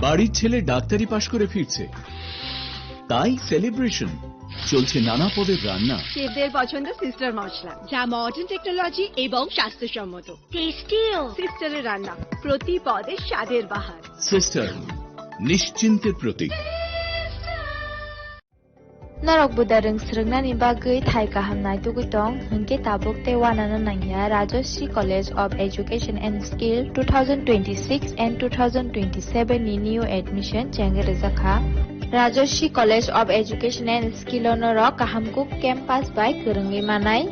বাড়ির ছেলে ডাক্তারি পাশ করে ফিরছে, তাই সেলিব্রেশন চলছে নানা পদের রান্না। শেফদের পছন্দ সিস্টার মশলা, যা মডার্ন টেকনোলজি এবং স্বাস্থ্যসম্মত। টেস্টিও সিস্টারের রান্না, প্রতি পদে স্বাদের বাহার। Sister, নিশ্চিন্তের Pratik. Narok budareng srengna bagui thai kahamnai tugutong hingke tabuk te wanana nangya Rajashri College of Education and Skill 2026 and 2027 ni new admission chenge rezakha Rajashri College of Education and Skill onorok kahamkuk campus by kurungi manai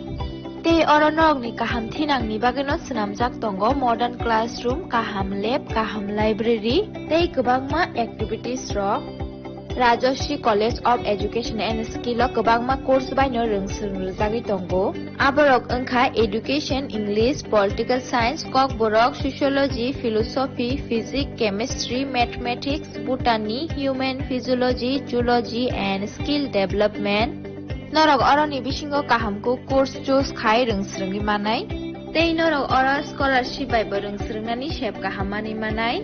te oronok ni kaham thinang ni bageno snamjak tongo modern classroom, kaham lab, kaham library tei kwbangma activities rok Rajashri College of Education and Skill o kwbangma course baino rungsrungjagui tongo. Aborok wngkha Education, English, Political Science, Kokborok, Sociology, Philosophy, Physics, Chemistry, Mathematics, Botany, Human Physiology, Zoology and Skill Development. Norok oroni bisingo kahamko course choose khai rungsrungi manai. Tei norok oro scholarship bai rungsrungnani shep kahamani manai.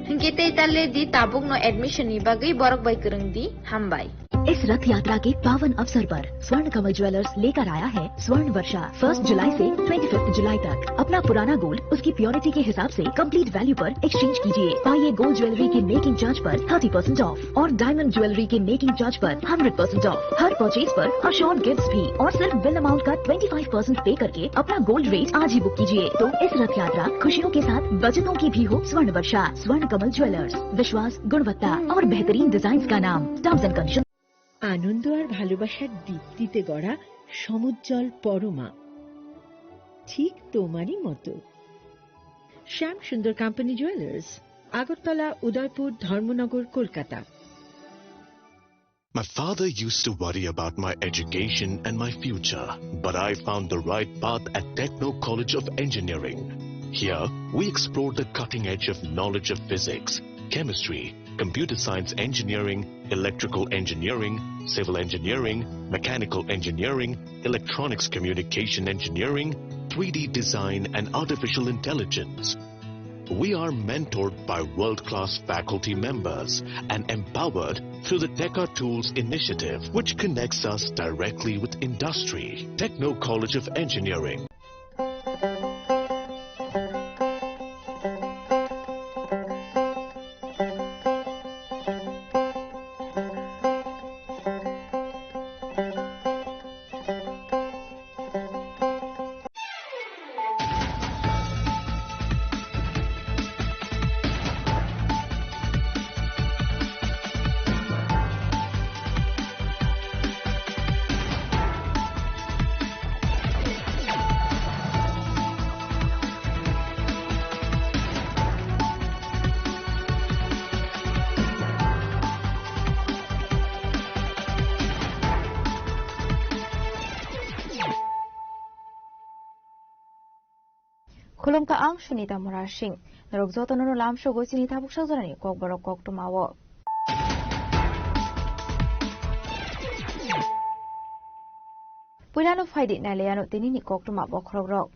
Hingke tale di tabuk no admission ni bagai borok bai kurung di hambai. इस रथ यात्रा के पावन अवसर पर स्वर्ण कमल jewellers लेकर आया है स्वर्ण वर्षा 1 जुलाई से 25 जुलाई तक। अपना पुराना गोल्ड उसकी प्योरिटी के हिसाब से कंप्लीट वैल्यू पर एक्सचेंज कीजिए। पाइए गोल्ड ज्वेलरी के मेकिंग चार्ज पर 30% ऑफ और डायमंड ज्वेलरी के मेकिंग चार्ज पर 100% ऑफ। हर परचेज पर अश्योर्ड गिफ्ट्स भी और सिर्फ बिल अमाउंट का 25% पे करके अपना गोल्ड रेट आज ही बुक कीजिए। तो इस रथ यात्रा खुशियों के साथ बचतों की भी हो। स्वर्ण वर्षा, स्वर्ण कमल ज्वेलर्स, विश्वास, गुणवत्ता और बेहतरीन डिजाइन का नाम। Terms and condition. আনন্দ আর ভালোবাসার দীপ্তিতে গড়া সমুজ্জ্বল পরমা, ঠিক তোমারই মতো। শ্যাম সুন্দর company jewellers, Agartala, Udaipur, Dharmanagar, Kolkata. My father used to worry about my education and my future, but I found the right path at Techno College of Engineering. Here, we explored the cutting edge of knowledge of physics, chemistry, computer science engineering, electrical engineering, civil engineering, mechanical engineering, electronics communication engineering, 3D design and artificial intelligence. We are mentored by world-class faculty members and empowered through the Tekka Tools initiative, which connects us directly with industry. Techno College of Engineering. Khulum ka ang Sunita Murashing, narugzoto no lam shogo sinita buksha zorani kok borok kok tumawo. Pulano faidi na leano tinini kok tumawo krogrok.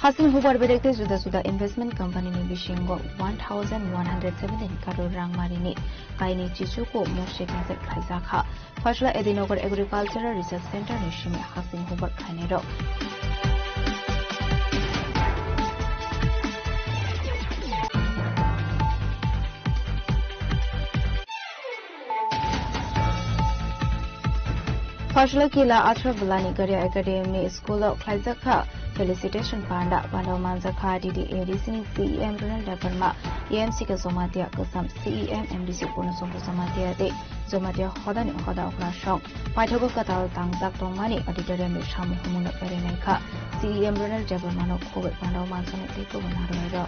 Hasan Hubar bedekte juda investment company ni bishingo 1117 crore rang marini kaini chichuko moshek nazar khaisakha Fashla Edinogar Agricultural Research Center ni shimi Hasan Hubar khanero Fashla kila atra bulani Garia Academy School of Klaizakha Felicitation Panda Pando Manzakha DDA Disney CEM Runal Department EMC ka Zomatia Kasam CEM MDC Puno Sompo Zomatia de Zomatia Hodani Hoda Okrashong Paithogo Katal Tangzak Tongmani Auditorium Shamu Humuna Pereneka CEM Runal Department Kobe Pando Manzane Teko Banaro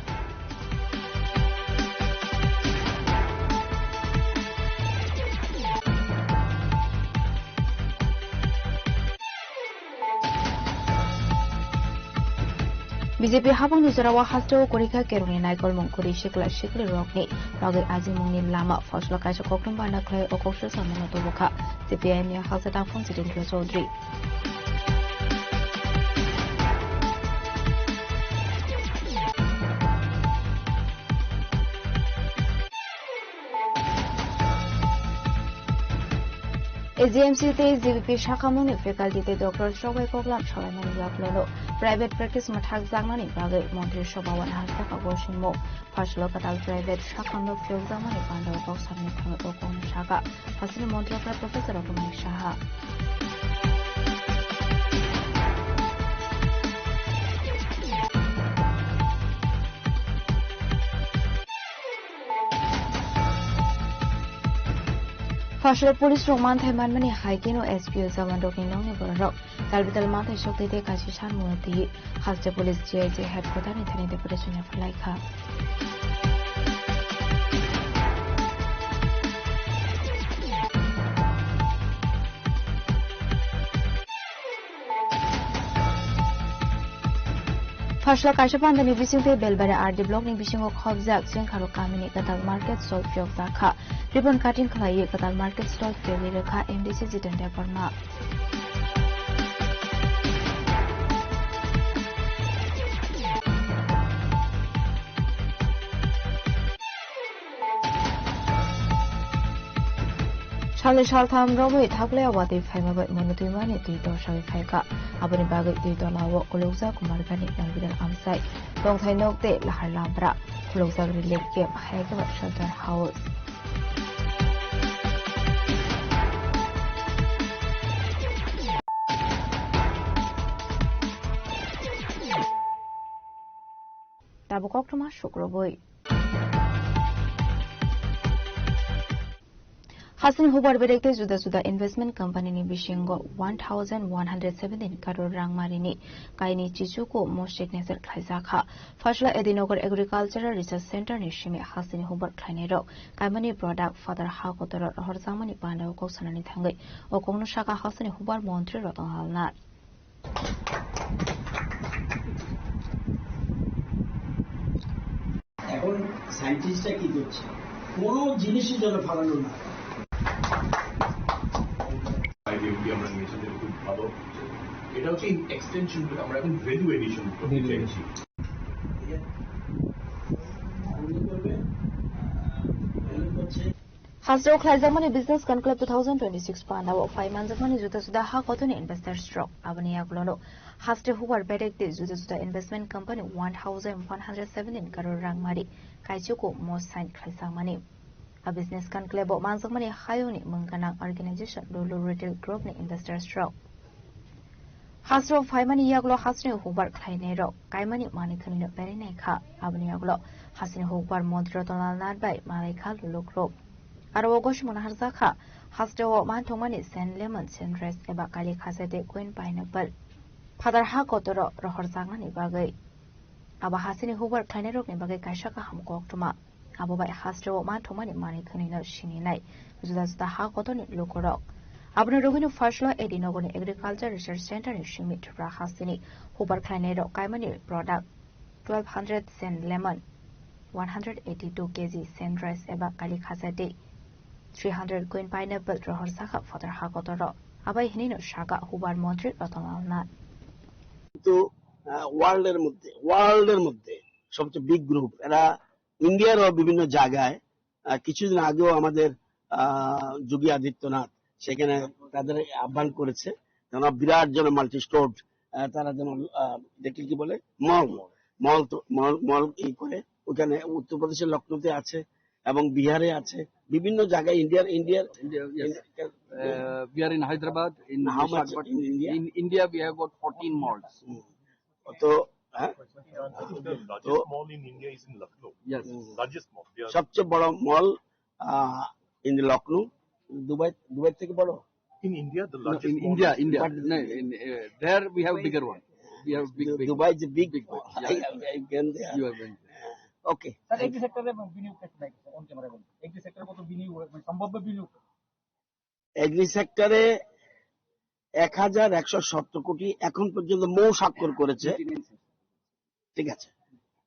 BJP habang nuzarawa hasto korika keruni naikol mongkuri shikla shikli rokni lagi aji mongni lama foslo kaisa koktum bana klai okosho samono toboka CPM ya halsa tangfong sitin klo Chaudhry এজিএমসিতে GBP শাখাमुनि ফেকাল্টিতে doctor সবাই কগলাম সরাইমানি ইয়াকলেনো private practice मथाक जांगनानि बागै मन्त्रि सभावन हारसाखा गसिमो फासलो कताल private शाखानो fluke जांगनानि बान्दाव गावसारनि थाङो ओकं शाखा फासनि मन्त्रिफ्रा प्रोफेसर अकमानि साहा फासलो पुलिस रोमान थाइमानमानि हाइकिनो एसपीओ जावान्डोकनि नंनि बरराव कालबिताल माथाय शक्तिते काशी सानमुति हास्ते पुलिस जीआईजे हेडक्वार्टारनि थानि डेपुटेशननि फलाइखा फासला काशपान्दानि बिसिंते बेलबारे आरडी ब्लकनि बिसिङाव खबजाक जोंखारो कामिनि कताल मार्केट स्टल फ्रियाव जाखा रिबन काटिं खालायो कताल मार्केट स्टल फ्रियावनि रोखा एमडीसी जितेन्द्र वर्मा साले सालथाम रबै थाक्लायाव बादै फाइमाबाय मनोतुइमानि दुइ दर्शावै फाइका आबनि बागै दुइ दलावो कुलौजा कुमारगानि नांगिदान आमसाय दंथाय नौते लाहार लाब्रा कुलौजा रिलेट गेम हायगबा शेल्टर हाउस दाबो कक्टमा शुक्रबोय हासिन हुबार बेरेक्टे जुदा जुदा इन्वेस्टमेंट कंपनी बिशिंगो 1117 करोड़ रांमारिनि काइनि चिचुको मो सिग्नेचर खाइजाखा फासला एदिनगर एग्रीकल्चरल रिसर्च सेंटर नि सिमे हासिन हुबार खाइनेरो काइमानि प्रोडक्ट फादर हाकोतर हरजामनि बान्दाव कौसनानि थांगै अकंनो शाखा हासिन हुबार मन्त्री रतन हालनाथ এখন সায়েন্টিস্টরা কি করছে কোনো জিনিসই যেন ফালানো না আমরা নিয়েছি যেটা খুব ভালো এটা হচ্ছে এক্সটেনশন আমরা এখন ভ্যালু এডিশন করতে চাইছি हास्रो खाइजामनि बिजनेस कनक्लेव 2026 पानाव फाइमानजामनि जुदा जुदा हा कतनि इन्वेस्टर स्ट्रक आबनि यागलोनो हास्टे हुबार बेरेक्टे जुदा जुदा इन्वेस्टमेंट कंपनी 1117 करोड़ रांमारि काइचुको मो sign खाइजामनि A business conclave manzakmani hayoni mungkanang organization lulu retail group ni investor stroke. Hasro faimani yaglo hasni hubar khlainero kaimani mani thanino perinai kha abni yaglo hasni hubar montro tonal nadbai malai kha lulu group. Aro ogosh monaharza kha hasro manthongmani sen lemon sen rice eba kali khasete queen pineapple. Father ha kotoro rohor jangani bagai. Aba hasni hubar khlainero ni bagai kaisa ka hamko oktoma. Abobai hasro manthomani mani thanino sininai juda juda ha kotoni lokorok abni rogino faslo edinogoni agriculture research center ni simit ra hasini hubar khlainero kaimani product 1200 sen lemon 182 kg sen rice eba kali khasate 300 queen pineapple rohor sakha father ha kotoro abai hinino shaka hubar mantri Ratanlal তো ওয়ার্ল্ডের মধ্যে সবচেয়ে big group এরা ইন্ডিয়ার বিভিন্ন জায়গায় কিছুদিন আগেও আমাদের যোগী আদিত্যনাথ সেখানে তাদের আহ্বান করেছে যেন বিরাট যেন মাল্টি স্টোর তারা যেন দেখি কি বলে মল ই করে ওখানে উত্তরপ্রদেশের লখনৌতে আছে এবং বিহারে আছে বিভিন্ন জায়গায় ইন্ডিয়ার we are in Hyderabad in how much in India? In India we have about 14 malls. তো The largest mall in India is in Lucknow. Yes. Largest mall. সবচেয়ে বড় মল ইন লখনৌ দুবাই থেকে বড় In India, the No, largest in mall India, is India. No, there we have bigger one. We have big. Dubai is a big one. I can there. You are going. Okay. Sir agri সেক্টরে বিনিয়োগ করতে লাগে on camera বলুন agri সেক্টরে কত বিনিয়োগ সম্ভাব্য বিনিয়োগ এগ্রি সেক্টরে 1117 কোটি এখন পর্যন্ত মৌ স্বাক্ষর করেছে ঠিক আছে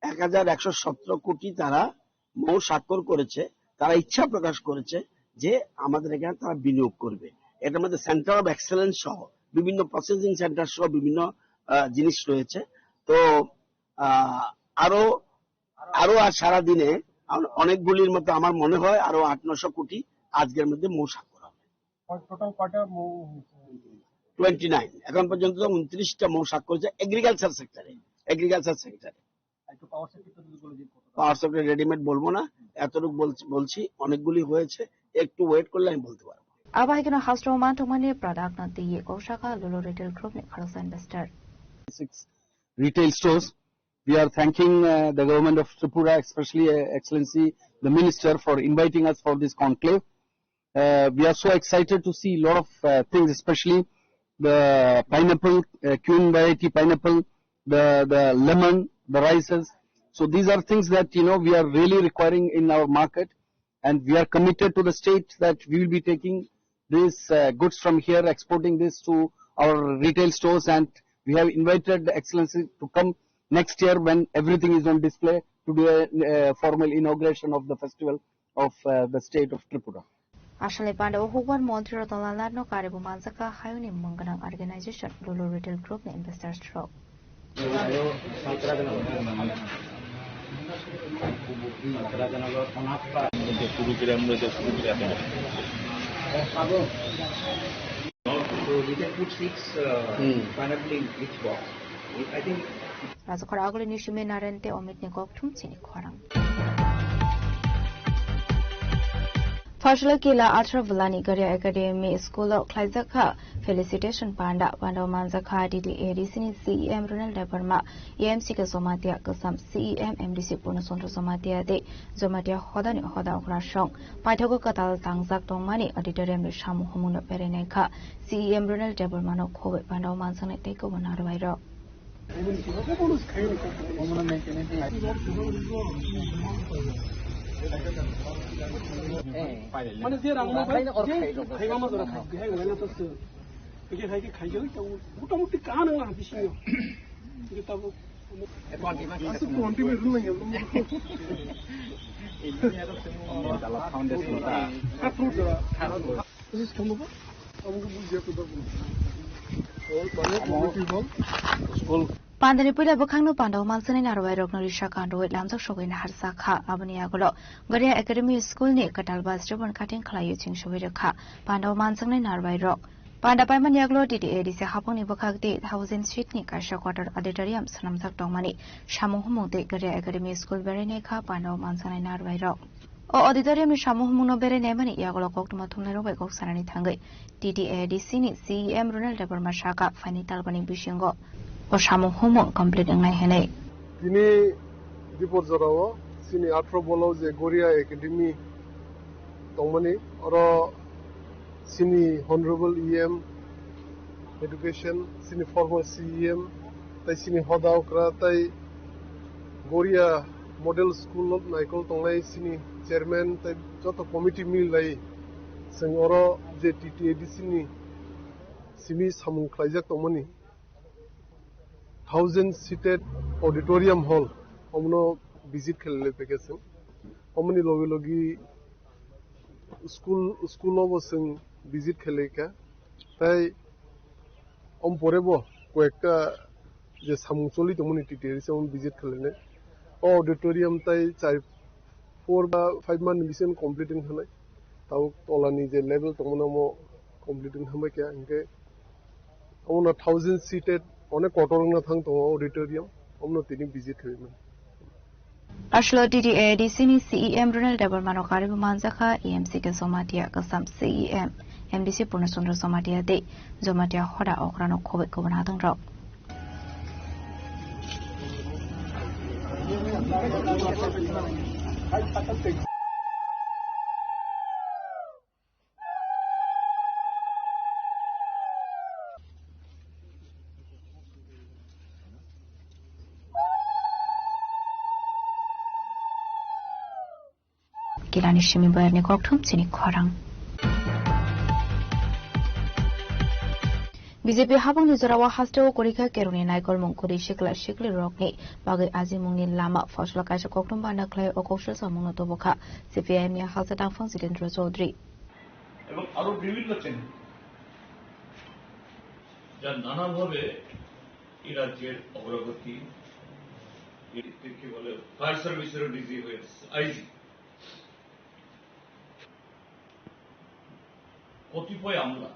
1117 কোটি তারা মৌ স্বাক্ষর করেছে তারা ইচ্ছা প্রকাশ করেছে যে আমাদের এখানে তারা বিনিয়োগ করবে এটার মধ্যে সেন্টার অফ এক্সেলেন্স সহ বিভিন্ন প্রসেসিং সেন্টার সহ বিভিন্ন জিনিস রয়েছে তো আরো আর সারা দিনে অনেকগুলির মতো আমার মনে হয় আরো 800-900 কোটি আজকের মধ্যে মৌ স্বাক্ষর হবে টোটাল কয়টা মৌ 29 এখন পর্যন্ত 29টা মৌ স্বাক্ষর করেছে এগ্রিকালচার সেক্টরে। একটু পাওয়ার সেক্টর যদি বলে দিন পাওয়ার সেক্টর রেডিমেড বলবো না, এতটুকু বলছি অনেকগুলি হয়েছে, একটু ওয়েট করলে আমি বলতে পারবো। Abai kena hastro man to mani product na tiye Oshaka Lulu Retail Group ne kharasa investor. 6 retail stores. We are thanking the government of Tripura, especially Excellency the Minister, for inviting us for this conclave. We are so excited to see a lot of things, especially the pineapple, queen variety pineapple, the lemon, the rices. So these are things that we are really requiring in our market, and we are committed to the state that we will be taking these goods from here, exporting this to our retail stores, and we have invited the Excellency to come next year when everything is on display to do a formal inauguration of the festival of the state of Tripura. Ashale panda Huwan Montri Rotolan no Karibu Manzaka Hayuni Munganang organization Lulu Retail Group ne investors show. So we can put 6 pineapple in each box. I think. Razakar agli nishume narente omit ne gok tum chini khwarang. Fashla kila Atra Vulani Garia Academy School of Klaizaka Felicitation Panda Panda Manzaka DDADC CEM Ronald Deparma EMC Somatia Kasam CEM MDC Punasondro Somatia de Zomatia Hodani Hoda Rashong Paitago Katal Tangzak Tongmani Auditorium Shamu Humuno Pereneka CEM Ronald Deparmano Kobe Panda Manzane take over Narvairo. মানে যে রান্না করে খাইবা মাছ ওরা খাই হ্যাঁ ওরা তো একে খাইকে খাই গেল মোটামুটি কান না বিশিও কিন্তু তাও কোয়ান্টিটি রুল না Dalam foundation kita. Apa tu? Ini kamu apa? Kamu buat apa tu? Oh, banyak quality bang. School. Pandani pula bukannya pandau mansani narwai rokno risha kando lamjak shogun harsa kha abani agolo Garia Academy School ni katal bas jobon cutting khlayu ching shogai rakha pandau mansang ni narwai rok panda pai mani aglo DDADC hapong ni bukhakti 1000 feet ni kasha quarter auditorium sanamjak tongmani samuhumute Garia Academy School berene kha pandau mansang ni narwai rok O auditorium ni samuhumuno berene mani agolo koktuma thumne robai kok sanani thangai DDADC ni CEM Ronald Deparma shaka final bani bishingo O samuhumo complete ngai hene Ini dipor jarawa sini 18 bolo je Goria Academy tongmani oro sini honorable EM education sini former CEM tai sini hoda okra tai Goria model school naikol tongnai sini chairman tai joto committee mil lai sing oro je TTADC ni sini samung khlaijak tongmani 1000 seated auditorium hall omno visit khelle pekesen omni logi logi school obosing visit khelle ka tai porebo koekta je samungcholi tomoni titeri se visit khelle auditorium tai 4 বা 5 মান mission completing hanai tau tolani je level tomona mo completing hamai ka inke omno 1000 seated অনেক কটরংনা থাং তো auditorium অমনো তিনি visit হইবেন Ashlo DDADC ni CEM Ronald Deparmano Karibu Manzaka EMC ke Somatia Kasam CEM MDC Punasondro Somatia de Zomatia Hoda Okrano Kobe Kobanatang Rock Kilani shimi bayarni koktum chini khwarang BJP habang ni jorawa hasteo korika keruni naikol mongkori shikla shikli rokni bagai azimungni lama fosla kaisa koktum bana khlai okosha samungno tobokha CPIM ni halsa tangfang Silendra Chaudhary এবং আরো বিভিন্ন channel যা নানাভাবে এই রাজ্যের অগ্রগতি কি বলে ফায়ার সার্ভিসের ডিজি হয়েছে আইজি কতিপয় আমলা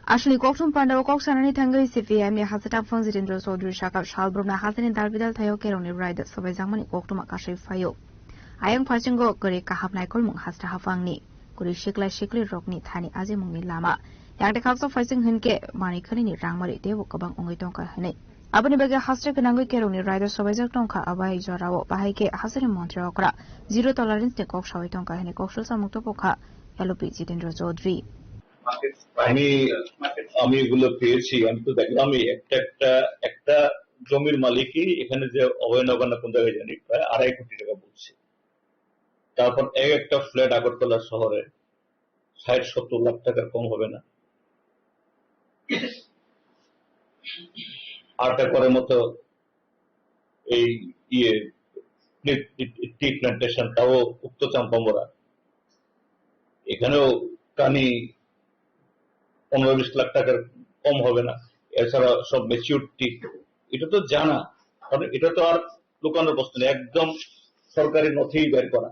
Ashley Koktum Panda Kok Sanani Tango CPM Hasata Fon Zirindra Sodri Shaka Shalbrumna Hasan in Dalvidal Tayo Keroni Rider so by Zamani Koktum Akashi Fayo. I am passing go Gori Kahap Naikol Mung Hasta Hafangni, Gori Shikla Shikli Rockni Tani Azimuni Lama. Yak the House of Facing Hunke, Manikani Ramari, Devo Kabang Ongitonka Hane. Abani Bega Hasta Kanango Keroni Rider so by Tonka Abai Jorao, Bahike Hasan Montreal, Zero Tolerance the Kok Shawitonka Hane Koksha Mutopoka, LOP Zirindra Sodri. আমি এগুলো পেয়েছি। আমি তো দেখলাম একটা জমির মালিকই এখানে যে অবৈধ কোন জায়গায় জানি প্রায় 2.5 কোটি টাকা বলছে। তারপর একটা ফ্ল্যাট আগরতলা শহরে 60-70 লাখ টাকার কম হবে না। 8 একরের মতো এই টি প্ল্যান্টেশন, তাও উক্ত চাম্পামরা, এখানেও কানি 15-20 লাখ টাকার কম হবে না। এছাড়া সব ম্যাচিউরিটি, এটা তো জানা, কারণ এটা তো আর লুকানোর প্রশ্ন নেই, একদম সরকারি নথিই বের করা,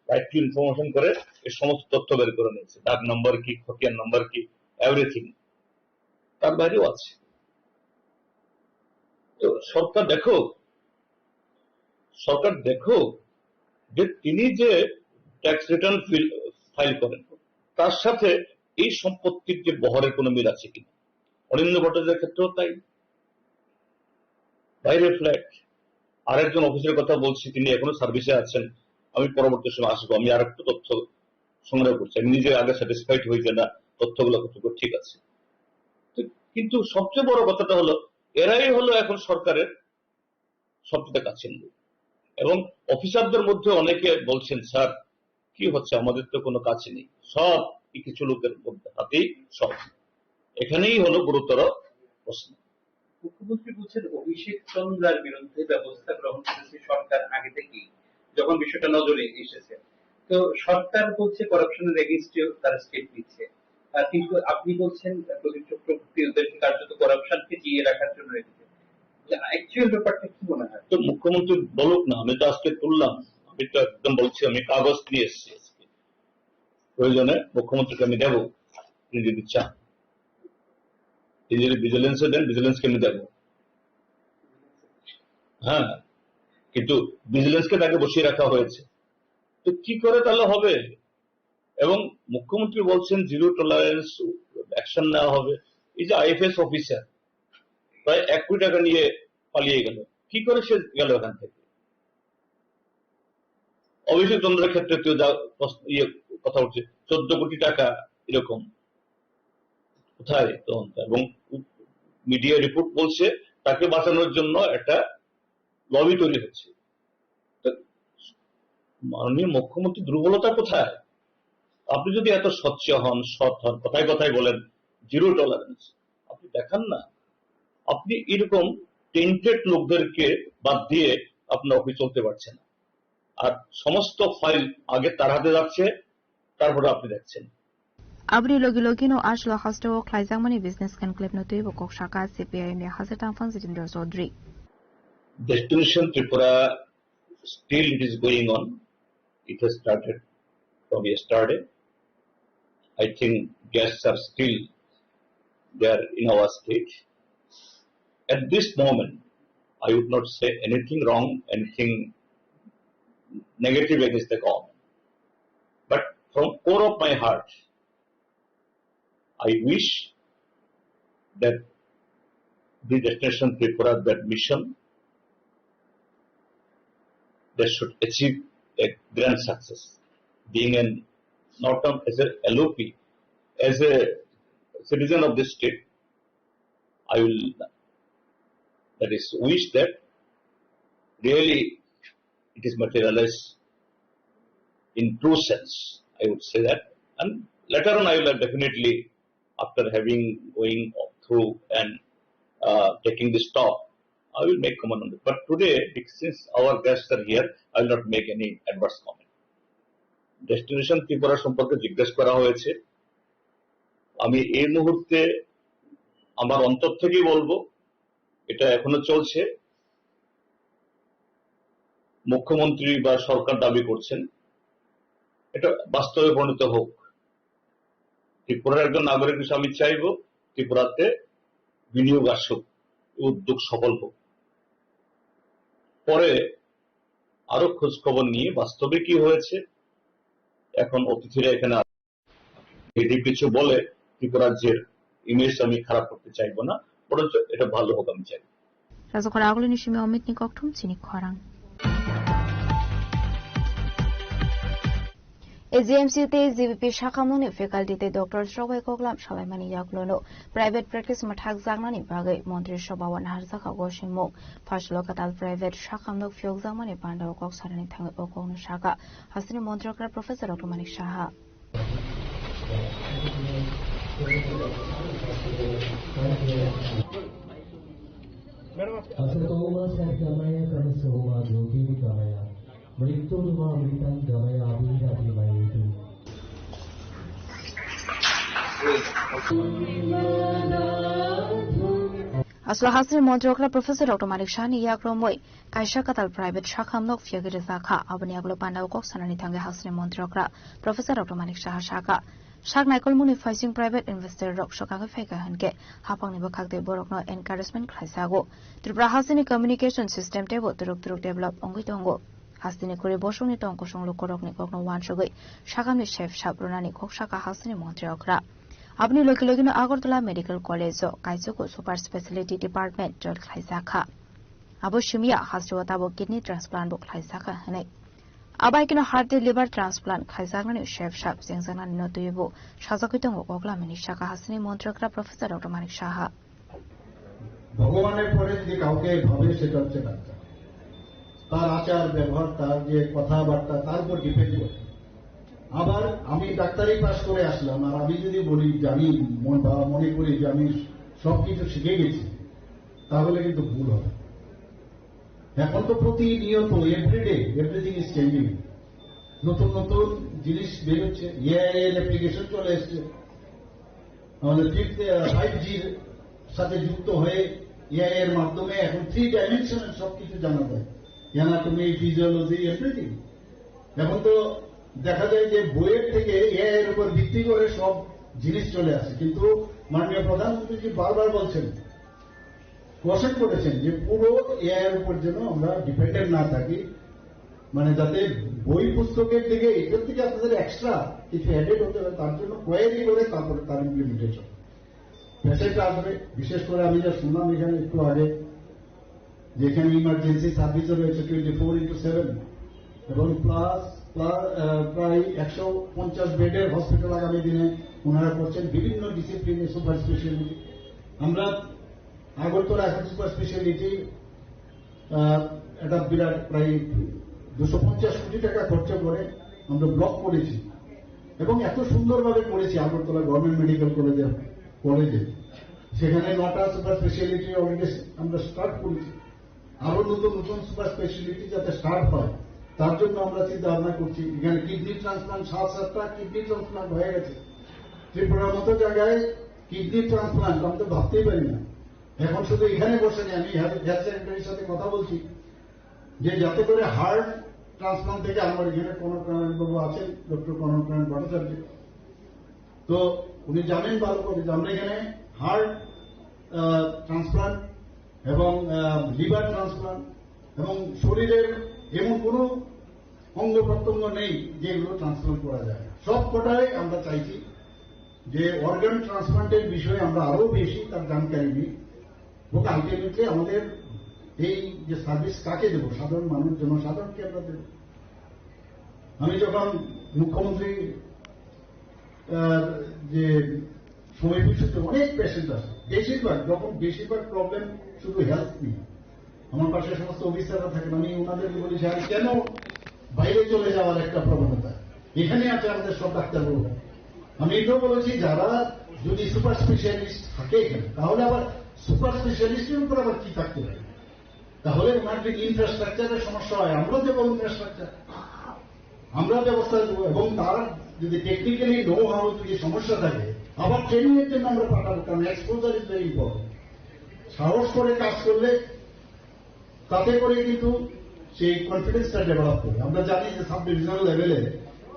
রাইট টু ইনফরমেশন করে এই সমস্ত তথ্য বের করে নিয়েছে, ডাক নাম্বার কি, খতিয়ান নাম্বার কি, এভরিথিং তার বাইরেও আছে। তো সরকার দেখো যে তিনি যে ট্যাক্স রিটার্ন ফাইল করেন তার সাথে এই সম্পত্তির যে বহরের কোনো মিল আছে কিনা। অনিন্দ্য ভট্টাচার্যের ক্ষেত্রেও তাই, বাইরে ফ্ল্যাট। আরেকজন অফিসের কথা বলছি, তিনি এখনো সার্ভিসে আছেন, আমি পরবর্তী সময় আসবো, আমি আর একটু তথ্য সংগ্রহ করছি, আমি নিজে আগে স্যাটিসফাইড হই যে না তথ্যগুলো কতটুকু ঠিক আছে। কিন্তু সবচেয়ে বড় কথাটা হলো এরাই হলো এখন সরকারের সবচেয়ে কাছের লোক, এবং অফিসারদের মধ্যে অনেকে বলছেন স্যার কি হচ্ছে, আমাদের তো কোনো কাছে নেই, সব কিছু লোকের মধ্যে হাতেই সব। এখানেই হলো গুরুতর প্রশ্ন। মুখ্যমন্ত্রী বলছেন অভিষেক চন্দ্রার বিরুদ্ধে ব্যবস্থা গ্রহণ করেছে সরকার আগে থেকেই, যখন বিষয়টা নজরে এসেছে। তো সরকার বলছে করাপশনের এগেইনস্টে তারা স্টেপ নিচ্ছে, কিন্তু আপনি বলছেন প্রদীপ চক্রবর্তী ওদেরকে কার্যত করাপশনকে জিয়ে রাখার জন্য রেখেছে। অ্যাকচুয়াল ব্যাপারটা কি মনে হয়? তো মুখ্যমন্ত্রী বলুক না, আমি তো আজকে তুললাম, আমি তো একদম বলছি, আমি কাগজ নিয়ে এসেছি, প্রয়োজনে মুখ্যমন্ত্রীকে আমি দেবো, তিনি যদি চান। তিনি যদি ভিজিলেন্সে দেন, ভিজিলেন্সকে আমি দেবো, হ্যাঁ, কিন্তু ভিজিলেন্সকে তাকে বসিয়ে রাখা হয়েছে, তো কি করে তাহলে হবে? এবং মুখ্যমন্ত্রী বলছেন জিরো টলারেন্স অ্যাকশন নেওয়া হবে। এই যে আইএফএস অফিসার প্রায় 1 কোটি টাকা নিয়ে পালিয়ে গেল, কি করে সে গেল এখান থেকে? অভিষেক চন্দ্রের ক্ষেত্রে কেউ যা কথা উঠছে 14 কোটি টাকা এরকম, কোথায় তদন্ত? এবং মিডিয়া রিপোর্ট বলছে তাকে বাঁচানোর জন্য একটা লবি তৈরি হচ্ছে। মাননীয় মুখ্যমন্ত্রী দুর্বলতা কোথায়? আপনি যদি এত স্বচ্ছ হন, সৎ হন, কথায় কথায় বলেন জিরো টলারেন্স, আপনি দেখান না। আপনি এরকম টেন্টেড লোকদেরকে বাদ দিয়ে আপনার অফিস চলতে পারছে না, আর সমস্ত ফাইল আগে তার হাতে যাচ্ছে, তারপরে আপনি দেখছেন। Abri logi logi no ashlo hasto klaizamani business conclave no tuibo kok shaka CPIM Hasatan Fon Zirindra Sodri. Destination Tripura, still it is going on. It has started from yesterday. I think guests are still there in our state. At this moment, I would not say anything wrong, anything negative against the government. But from core of my heart, I wish that the Destination Tripura, that mission, they should achieve a grand success. Being not as a LOP, as a citizen of this state, I will, that is, wish that really it is materialized in true sense. I would say that, and later on I will definitely, after having going through and taking this talk, I will make comment on it. But today, since our guests are here, I will not make any adverse comment. Destination Tripura সম্পর্কে জিজ্ঞেস করা হয়েছে, আমি এই মুহূর্তে আমার অন্তর থেকেই বলবো এটা এখনো চলছে। মুখ্যমন্ত্রী বা সরকার দাবি করছেন এটা বাস্তবে পরিণত হোক। ত্রিপুরার একজন নাগরিক হিসেবে আমি চাইব ত্রিপুরাতে বিনিয়োগ আসুক, উদ্যোগ সফল হোক, পরে আরো খোঁজ খবর নিয়ে বাস্তবে কি হয়েছে। এখন অতিথিরা এখানে যদি কিছু বলে ত্রিপুরা রাজ্যের ইমেজ আমি খারাপ করতে চাইবো না, বরঞ্চ এটা ভালো হোক আমি চাই। রাজকর আগলে নিশিমে অমিত নিককঠুম চিনি খরাং এজিএমসিতে জিবিপি শাখাमुनि ফ্যাকাল্টিতে ডক্টর সবাই কগলাম সবাইমানি ইয়াকলোনো প্রাইভেট প্র্যাকটিস মাঠাক জাগনানি বাগৈ মন্ত্রী সভাওয়ান হারজাকা গসিংমুং ফাসলকাতাল প্রাইভেট শাখামুক ফিয়ক জাগমানি পান্ডাও কক সারানি থাङै অকংনো শাখা হাসিনি মন্ত্রকরা প্রফেসর ডক্টর মানিক সাহা আসলো হাসির মন্ত্রকরা প্রফেসর ডক্টর মানিক শাহনি ইয়াক্রমই কাইসা কাতাল private শাখামুক ফিয়গিরে জাখা আবনি আগলো পান্ডাও cock সারানি থাङै Hasini মন্ত্রকরা professor doctor Manik Saha শাখা শাক নাইকলमुनि फाइसिं प्राइवेट इन्वेस्टर रक सकाङै फाइका हनके हापांनिबो खाकदे बरकनो एनकारेजमेंट खायसागो त्रिपुरा हासिनि कम्युनिकेशन सिस्टम टेबो तुरुक डेभलप अंगै दंगो हासिनि करे बसंनि टंको संलो करकनि ककनो वानसगै शाखामनि शेफ साब्रनानि खक शाखा हासिनि मन्त्रि अखरा अपनी लोके लोकिनो আগরতলা मेडिकल कॉलेज काइजोको सुपर स्पेशलिटी डिपार्टमेंट जल खायसाखा आबो शिमिया हास्यवताबो किडनी ट्रान्सप्लांट बो खायसाखा हनै आबाइकिनो हार्ट लिवर ट्रान्सप्लांट खायजागनानि शेफ साब जेंजानानि नतुयबो साजाखैतंग गगलामिनि शाखा हासिनि मन्त्रकरा प्रफेसर डक्टर मानिक साहा ভগবানের পরে যদি কাউকে ভাবে সেটা হচ্ছে ডাক্তার, তার আচার ব্যবহার, তার যে কথাবার্তা তার উপর ডিপেন্ড করে। আবার আমি ডাক্তারি পাস করে আসলাম আর আমি যদি বলি জানি বা মনে করি যে আমি সবকিছু শিখে গেছি, তাহলে কিন্তু ভুল হবে। এখন তো প্রতিনিয়ত এভরিডে এভরিথিং ইজ চেঞ্জিং, নতুন নতুন জিনিস বেরোচ্ছে, এআই এর অ্যাপ্লিকেশন চলে এসছে, আমাদের 5G সাথে যুক্ত হয়ে এআই এর মাধ্যমে এখন 3 ডাইমেনশনাল সবকিছু জানা যায়, অ্যানাটমি, ফিজিওলজি, এভরিথিং। এখন তো দেখা যায় যে বইয়ের থেকে এআই এর উপর ভিত্তি করে সব জিনিস চলে আসে, কিন্তু মাননীয় প্রধানমন্ত্রী বারবার বলছেন, কোশ্চেন করেছেন যে পুরো এআই এর উপর যেন আমরা ডিপেন্ডেন্ট না থাকি, মানে যাতে বই পুস্তকের দিকে এটার থেকে আপনাদের এক্সট্রা কিছু অ্যাডেড হতে হবে, তার জন্য কোয়ারি করে তারপরে তার ইমপ্লিমেন্টেশন। পেশেন্ট আসবে, বিশেষ করে আমি যা শুনলাম এখানে একটু আগে, যেখানে ইমার্জেন্সি সার্ভিসও রয়েছে 24/7 এবং প্লাস প্রায় 150 বেডের হসপিটাল আগামী দিনে ওনারা করছেন, বিভিন্ন ডিসিপ্লিনে সুপার স্পেশালিটি। আমরা আগরতলা এখন সুপার স্পেশালিটি একটা বিরাট প্রায় 250 কোটি টাকা খরচা করে আমরা ব্লক করেছি এবং এত সুন্দরভাবে করেছি আগরতলা গভর্নমেন্ট মেডিকেল কলেজে। সেখানে 9টা সুপার স্পেশালিটি অলরেডি আমরা স্টার্ট করেছি, আরো নতুন নতুন সুপার স্পেশালিটি যাতে স্টার্ট হয় তার জন্য আমরা চিন্তা ভাবনা করছি। এখানে কিডনি ট্রান্সপ্লান্ট 7-7টা কিডনি ট্রান্সপ্লান্ট হয়ে গেছে। ত্রিপুরার মতো জায়গায় কিডনি ট্রান্সপ্লান্ট আমরা তো ভাবতেই পারি না। এখন শুধু এখানে বসে নেই, আমি হেলথ সেক্রেটারির সাথে কথা বলছি যে যাতে করে হার্ট ট্রান্সপ্লান্ট থেকে আমার এখানে কনকনারায়ণ বাবু আছেন, ডক্টর কনকনারায়ণ ভট্টাচার্য, তো উনি জানেন ভালো করে যে আমরা এখানে হার্ট ট্রান্সপ্লান্ট এবং লিভার ট্রান্সপ্লান্ট এবং শরীরের এমন কোন অঙ্গ প্রত্যঙ্গ নেই যেগুলো ট্রান্সপ্লান্ট করা যায় না। সব কটাই আমরা চাইছি যে অর্গান ট্রান্সপ্লান্টের বিষয়ে আমরা আরো বেশি তার জানকারি নিই এবং আলটিমেটলি আমাদের এই যে সার্ভিস কাকে দেব, সাধারণ মানুষ, জনসাধারণকে আমরা দেব। আমি যখন মুখ্যমন্ত্রী যে সময় পিছুতে অনেক পেশেন্ট আছে, বেশিরভাগ প্রবলেম শুধু হেলথ নিয়ে। আমার পাশে সমস্ত অফিসাররা থাকেন, আমি ওনাদেরকে বলি যে কেন বাইরে চলে যাওয়ার একটা প্রবণতা, এখানে আছে আমাদের সব ডাক্তারবাবু। আমি এটাও বলেছি যারা যদি সুপার স্পেশালিস্ট থাকে এখানে, তাহলে আবার সুপার স্পেশালিস্টের উপর আবার কি থাকতে পারে, তাহলে ওনার যদি ইনফ্রাস্ট্রাকচারের সমস্যা হয় আমরা দেবো ইনফ্রাস্ট্রাকচার, আমরা ব্যবস্থা দেবো, এবং তার যদি টেকনিক্যালি নো হাউ যদি সমস্যা থাকে আবার ট্রেনিং এর জন্য আমরা পাঠাবো, কারণ এক্সপোজার ইজ ভেরি ইম্পর্টেন্ট। সাহস করে কাজ করলে তাতে করে কিন্তু সেই কনফিডেন্সটা ডেভেলপ করে। আমরা জানি যে সাব ডিভিশনাল লেভেলে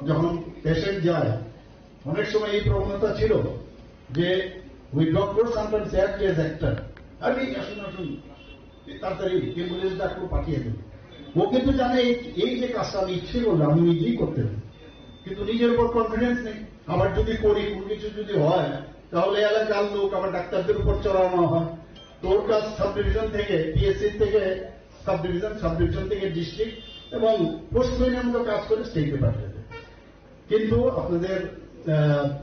যখন পেশেন্ট যায় অনেক সময় এই প্রবণতা ছিল যে ওই doctor sometimes act as actor, আমি আসুন তাড়াতাড়ি অ্যাম্বুলেন্স ডাক্তার পাঠিয়ে দেব। ও কিন্তু জানে এই যে কাজটা আমি ইচ্ছে করলে আমি নিজেই করতে পারি, কিন্তু নিজের উপর কনফিডেন্স নেই। আবার যদি করি কোনো কিছু যদি হয় তাহলে এলাকার লোক আবার ডাক্তারদের উপর চড়ানো হয়। তোর কাজ সাব ডিভিশন থেকে পিএসসি থেকে সাব ডিভিশন থেকে ডিস্ট্রিক্ট এবং পোস্ট মেনের মতো কাজ করে স্টেটে পাঠিয়ে দেবে। কিন্তু আপনাদের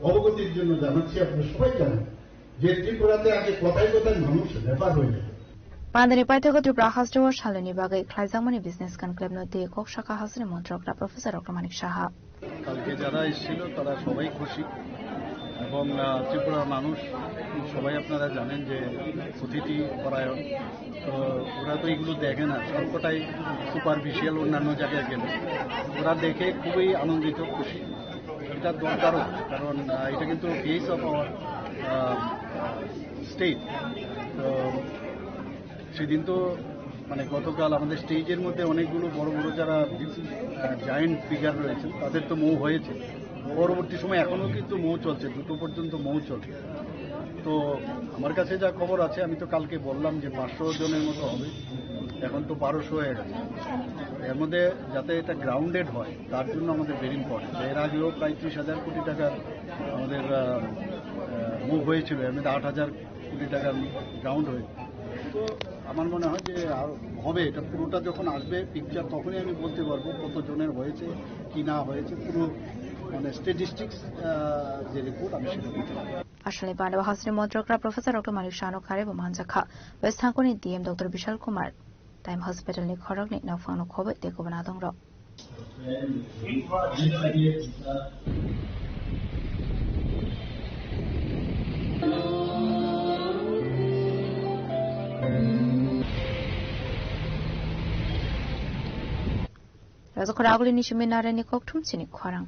অবগতির জন্য জানাচ্ছি, আপনারা সবাই জানেন যে ত্রিপুরাতে আগে কথায় কথায় মানুষ রেফার হয়ে যায়। Pandani Paithago Tripura House Shalini Bagai Klaizamani Business Conclave Noti Kok Shaka House Montrokra Professor Dr. Manik Shaha. কালকে যারা এসেছিল তারা সবাই খুশি এবং ত্রিপুরার মানুষ সবাই আপনারা জানেন যে অতিথি পরায়ণ, তো ওরা তো এগুলো দেখে না, সবকটাই সুপারফিশিয়াল অন্যান্য জায়গায় গেলে ওরা দেখে খুবই আনন্দিত খুশি। এটা দরকারও, কারণ এটা কিন্তু ফেস অফ আওয়ার স্টেট। তো সেদিন তো মানে গতকাল আমাদের স্টেজের মধ্যে অনেকগুলো বড় বড় যারা জায়েন্ট ফিগার রয়েছে তাদের তো মৌ হয়েছে, পরবর্তী সময় এখনও কিন্তু মৌ চলছে, 2টো পর্যন্ত মৌ চলছে। তো আমার কাছে যা খবর আছে, আমি তো কালকে বললাম যে 500 জনের মতো হবে, এখন তো 1200 হয়ে গেছে। এর মধ্যে যাতে এটা গ্রাউন্ডেড হয় তার জন্য আমাদের ভেরি ইম্পর্টেন্ট। এর আগেও প্রায় 30,000 কোটি টাকার আমাদের মুভ হয়েছিল, এর মধ্যে 8,000 কোটি টাকার গ্রাউন্ড হয়েছে। তো আমার মনে হয় যে আর হবে, এটা পুরোটা যখন আসবে পিকচার তখনই আমি বলতে পারবো কত জনের হয়েছে কি না হয়েছে, পুরো মানে স্ট্যাটিস্টিক্স যে রিপোর্ট আমি সেটা দিতে পারবো। Ashali Pandava House Montrokra Professor Dr. Manik Shano Khare Manjakha West Hankoni DM Dr. Vishal Kumar Time Hospital ni Khorok ni Nafano Khobe Teko Banadong Ro. Razok Raguli ni Shiminare ni Koktum Sini Khorang.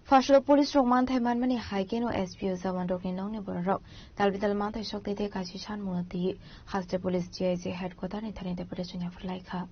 Fashion Police Roman Thaiman Mani Hagen or SPO Zavandok in Noni Borok, Talbidal Manta Shok de Kashishan Munati, has the police GIC headquarters in the interpretation of Laika.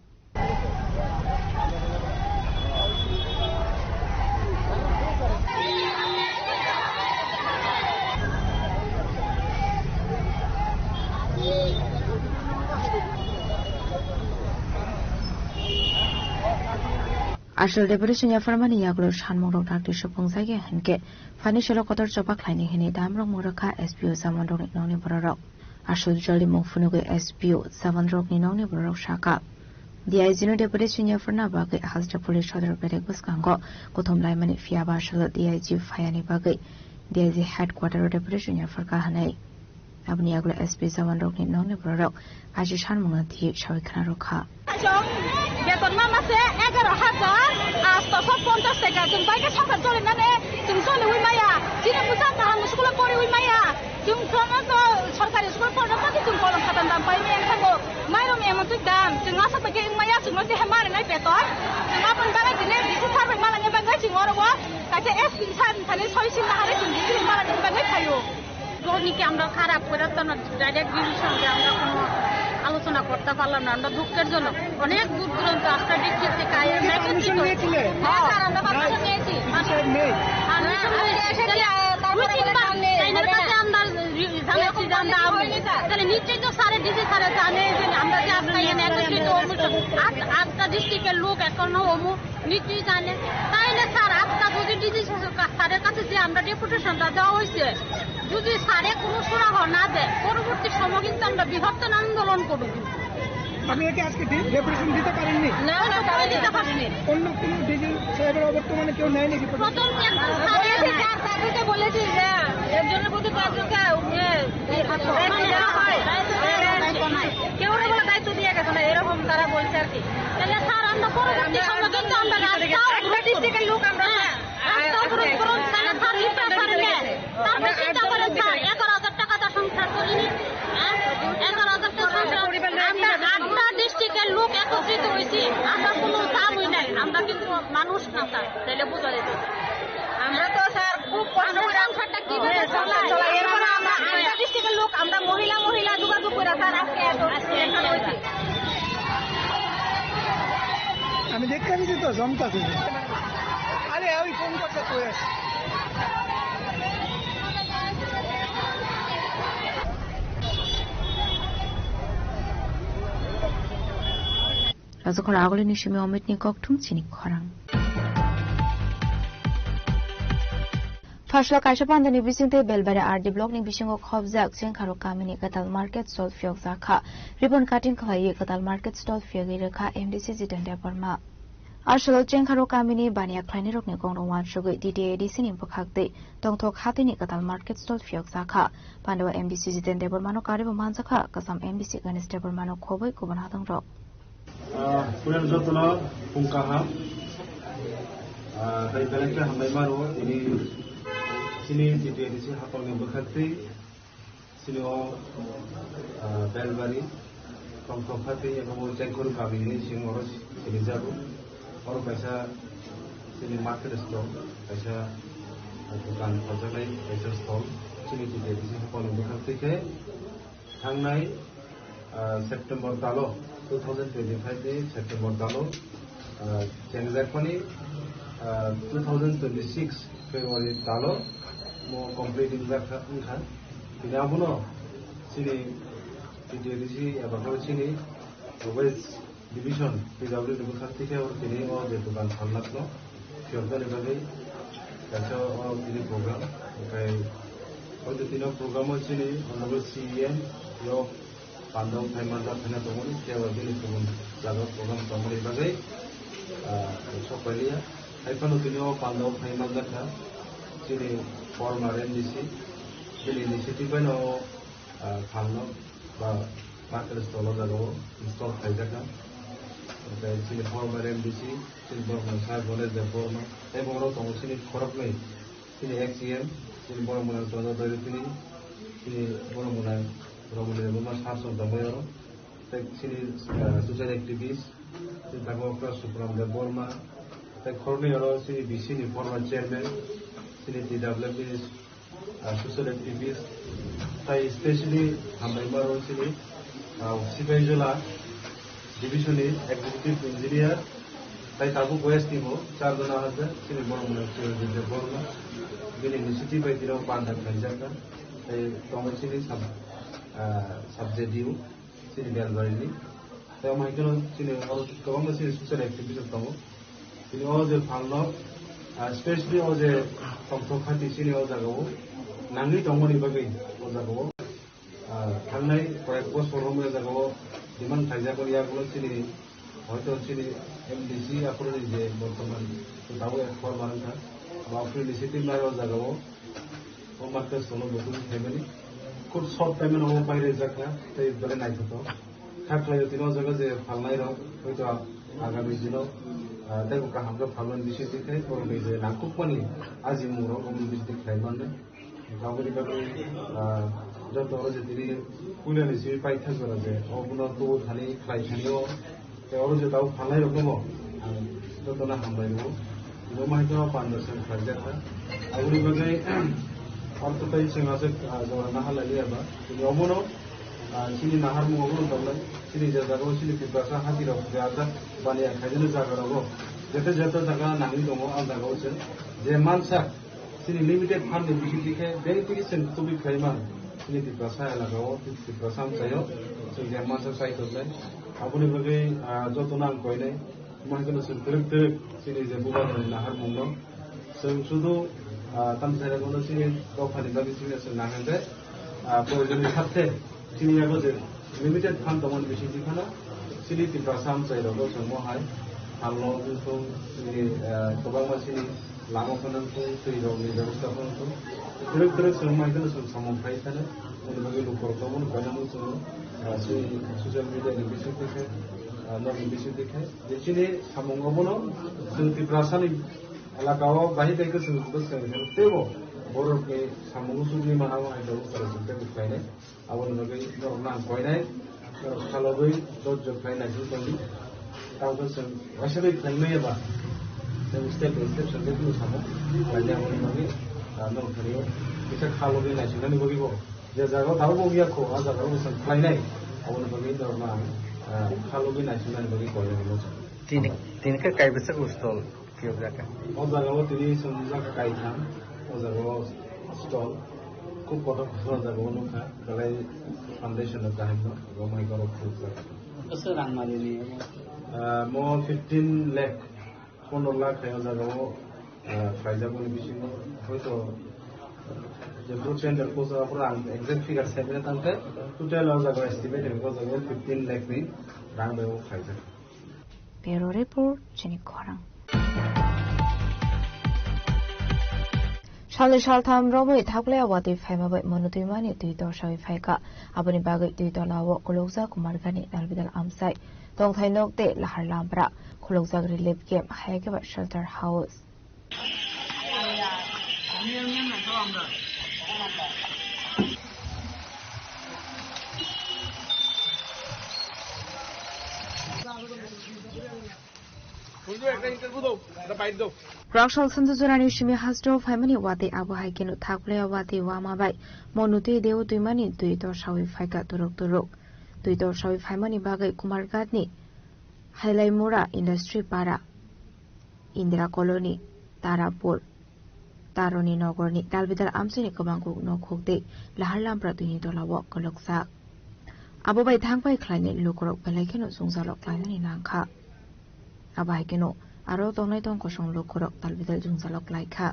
Ashal Deputation Yafarmani Yaglo Shanmoro Dr. Shopongzagi Henke, Financial Kotor Chopak Lining Hini Damro Muraka SPO Zamandok Noni Borok, Ashal Jolly Mofunuga SPO Zavandrok Noni Borok Shaka. The Izino Deputation Yafarnabagi has the police order Beregus Kango, Kotom Limani Fiaba Shal, the IG Fiani Bagi, the IG headquarter Deputation Yafarkahane. Abniaglo SP Zavandrok Noni Borok, Ajishan Munati Shawikanaroka. বেতন মাসে 11,000 আর 750 টাকা তুমি বাইকে সরকার চলে না তুমি চলে ওই মাইয়া জিনে বুঝা তারা স্কুল পড়ে ওই মাইয়া তুমি সমাজ সরকারি স্কুল পড়ে না তুমি কলম খাতার দাম পাই মেয়ে থাকো মাইরো মেয়ে মতো দাম তুমি আসা থেকে মাইয়া তুমি যে মারে নাই বেতন তুমি আপন বাগাই দিলে দিছে সার্ভে মালানে বাগাই চিংরবো তাতে এসপি সান থানে 6 সিন হারে তুমি দিলে মালানে বাগাই খাইও রোগীকে আমরা খারাপ করে তো না ডাইরেক্ট ডিভিশন যে আমরা কোনো আলোচনা করতে পারলাম না। আমরা দুঃখের জন্য অনেক দূর দূরান্ত আস্থা ডিস্ট্রিক্ট থেকে নিশ্চয়ই তো সারে ডিসি সারে জানে যে আমরা যে আপনার আটটা ডিস্ট্রিক্টের লোক এখনো অমুক নিশ্চয়ই জানে, তাইলে স্যার আটটা যদি ডিসি স্যারের কাছে যে আমরা ডেপুটেশনটা দেওয়া হয়েছে যদি স্যারে কোনো সুরাহ না দেয় পরবর্তী সময় কিন্তু আমরা বৃহত্তর আন্দোলন করব। আপনি কি আজকে ডেপুটেশন দিতে পারেননি? না না তাই দিতে পারিনি। অন্য কোনো ডিজি সাহেবের বর্তমানে কেউ নেয় নাকি? প্রথম স্যারকে বলেছি যে এর জন্য প্রতি কাজকে কেউ কোনো দায়িত্ব দিয়ে গেছে না এরকম তারা বলছে আর কি। তাহলে স্যার আমরা পরবর্তী সময় কিন্তু আমরা ডিস্ট্রিক্টের লোক আমরা সংসার করিনি 11,000 টাকা আমরা ডিস্ট্রিক্টের লোক একত্রিত হয়েছি, আমরা কোনো দাম হই নাই, আমরা কিন্তু মানুষ না স্যার, তাইলে বোঝা যেত আমরা তো স্যার খুব সংসারটা কিভাবে চলাই এরপরে আমরা ডিস্ট্রিক্টের লোক আমরা মহিলা যোগাযোগ করে স্যার আজকে এখানে হয়েছি। আমি দেখতে পাচ্ছি তো জমতা ওই ফোন করতে কই Razakor agoli ni shimi omit ni koktung chini khorang. Fashla kaisa pandani bisingte belbare RD block ni bisingo khobjak chengkharo kamini katal market stall fiok zakha ribbon cutting khwai katal market stall fiok rekha MDC jitende parma Arshalo chengkharo kamini bania khlaini rokni kongrong wan sugoi DDADC ni pokhakte tongthok hatini katal market stall fiok zakha pandawa MDC jitende parmano karibo manjakha kasam MDC ganiste parmano khoboi kubon hatang rok Punya jotna pungkaha tai belakang hambai maro ini sini DDADC hakol ni bekhati sini belbari tongthok hati এবং chengkharo kamini sing oros sini jaru और पैसा sini market stall पैसा दुकान पजानाय पैसा stall sini DDADC hakol ni bekhati ke thangnai September talo 2025 ni September talo January 2026 February talo mo completing zakha unkha ini abuno sini DDADC abang sini West Division PW ni bekhati ke और ini और जे दुकान खालना no फिरदने बागै kaca ini program kai और जो तीनों program sini honorable CEM yo Pandau Paimanda Pena Tomoni, Jawa Bini Tumun, Jaga Program Tomoni Bagai, Sopalia, Ipanutino, Pandau Paimanda, Chili former NDC, Chili Initiative, no Pano, Market Stolo, install Kaizaka, Chili former NDC, Chili Borman, Sagoles, the former, Eboro, Chili Korapme, Chili XCM, Chili Borman, Tono, Chili Borman. Romulus Luma Sarson Damero, sini social activists, sini Democrat Supreme the Burma, the Cornero, sini BC ni former chairman, sini TWP social activists, tai especially Hambaimaro sini, Sibajula division ni executive engineer, tai Tabu West Timo, Chardona Haza, sini Burma the Burma, bini initiative by Tiro Panda Kanjaka, tai Thomas sini sama. Subject due, sini belbari, saya mahu sini orang kawan sini social activities tamu, sini orang je falno, especially orang je tongthok hati sini orang jago, nangi tamu ni bagai orang jago, falnai proyek bos forum orang jago, diman kerja kerja kalau sini, orang sini MDC apa ni je berteman, tahu ekor barang kan, bapak inisiatif mana orang jago, orang market solo betul family. খুব short টাইমের মধ্যে বাইরে যাকা তাই বলে নাই তো থাকলে তিন জায়গা যে ফালনাই রং হয়তো আগামী দিনও দেখো আমরা ফালন বিষয় দেখাই করবে যে নাকুক পানি আজি মুরো কমিউন বিষয় দেখাই মানে গাঁওয়ারি ভাবে যত যে তিনি কুলে নিছি পাই থাকবে যে অবুনা তো খালি খাই খালিও ওর যে তাও ফালনাই রকম যত না হামলাইবো মাইতো পান্ডাসন খাইজাটা আগুরি ভাবে Ortotai sengaja jawab nahal lagi apa? Jadi omono, sini nahar mu omono tahu sini jaga ro sini kibasa hati ro jaga bani akhirin jaga ro. Jatuh jaga nangin tomo al jaga ro sen. Jemansa sini limited fund di sini dike, dari tiga sen tu bi kaiman sini kibasa laga ro, kibasa sayo. So jemansa saya tu lah. Aku ni bagai jatuh nang koi ni, mungkin sen teruk sini jebukan nahar mu no. So sudah tam saya kono sini kau fani bagi sini senang ande, program khate sini aku je limited fund teman bisi di mana sini tiga sam saya lalu semua hai, kalau itu sini kebang masih lama kono tu sini orang ni terus apa tu, terus semua itu semua kai sana, ini bagi lu program banyak tu sini social media ni bisi dekat, log bisi dekat, di sini semua ngobrol, sini tiga sam Alakau bahi baik sebut sekarang, tebo borok ke samungu suri mana awak ada usaha seperti itu kan? Awak nagai orang koi naik, kalau koi jod koi naik tu kan? Tahu tu sen, macam itu kan ni apa? Step sampai tu sama, banyak orang nagai, nak keriu, kita kalau koi naik, nanti bagi ko, jaga tahu bagi aku, ada kalau sen koi naik, awak nagai orang kalau koi naik, nanti bagi ko yang itu. Tinik ka kaya besar gustol. জায়গা ও জায়গাও তিনি জায়গা কাইলাম ও জায়গাও stall খুব কত জায়গা অনুকা তাই ফাউন্ডেশনের গাহিল রমাই করো খুব রাং মারিনি মো 15 লাখ 15 লাখ জায়গাও ফাইজাবল বেশি হয়তো যে প্রচেন্ডার কোজা পুরো এক্সাক্ট ফিগার সেভেন তাতে টোটাল জায়গা এস্টিমেট এর কোজা 15 লাখ নি রাং দেও ফাইজা Bureau Report Chinik Khorang Shal tham roboi thakle awati phema bai monutui mani tui tor shawi phaika aboni bagai tui tor lawo kolokza kumargani dalbidal amsai tong thainok te lahar lambra kolokza relief game haike ba shelter house Rakshal Sanduzurani Shimi Hasdo family wati abu haikinu thakle wati wama bai monutui deu tuimani tui tor shawi phaika turok tui tor shawi family bagai kumargatni Hailai Mura Industry Para Indira Colony Tarapur Taroni Nogorni Dalbidal Amsini Kabangku Nokhokde Laharlam Pratuni Dolawo Koloksa Abu bai thangpai khlaini lukorok belaikeno sungsalok lainani nangkha Abaikeno aro tongnai tong kosong lukorok dalbidal sungsalok laikha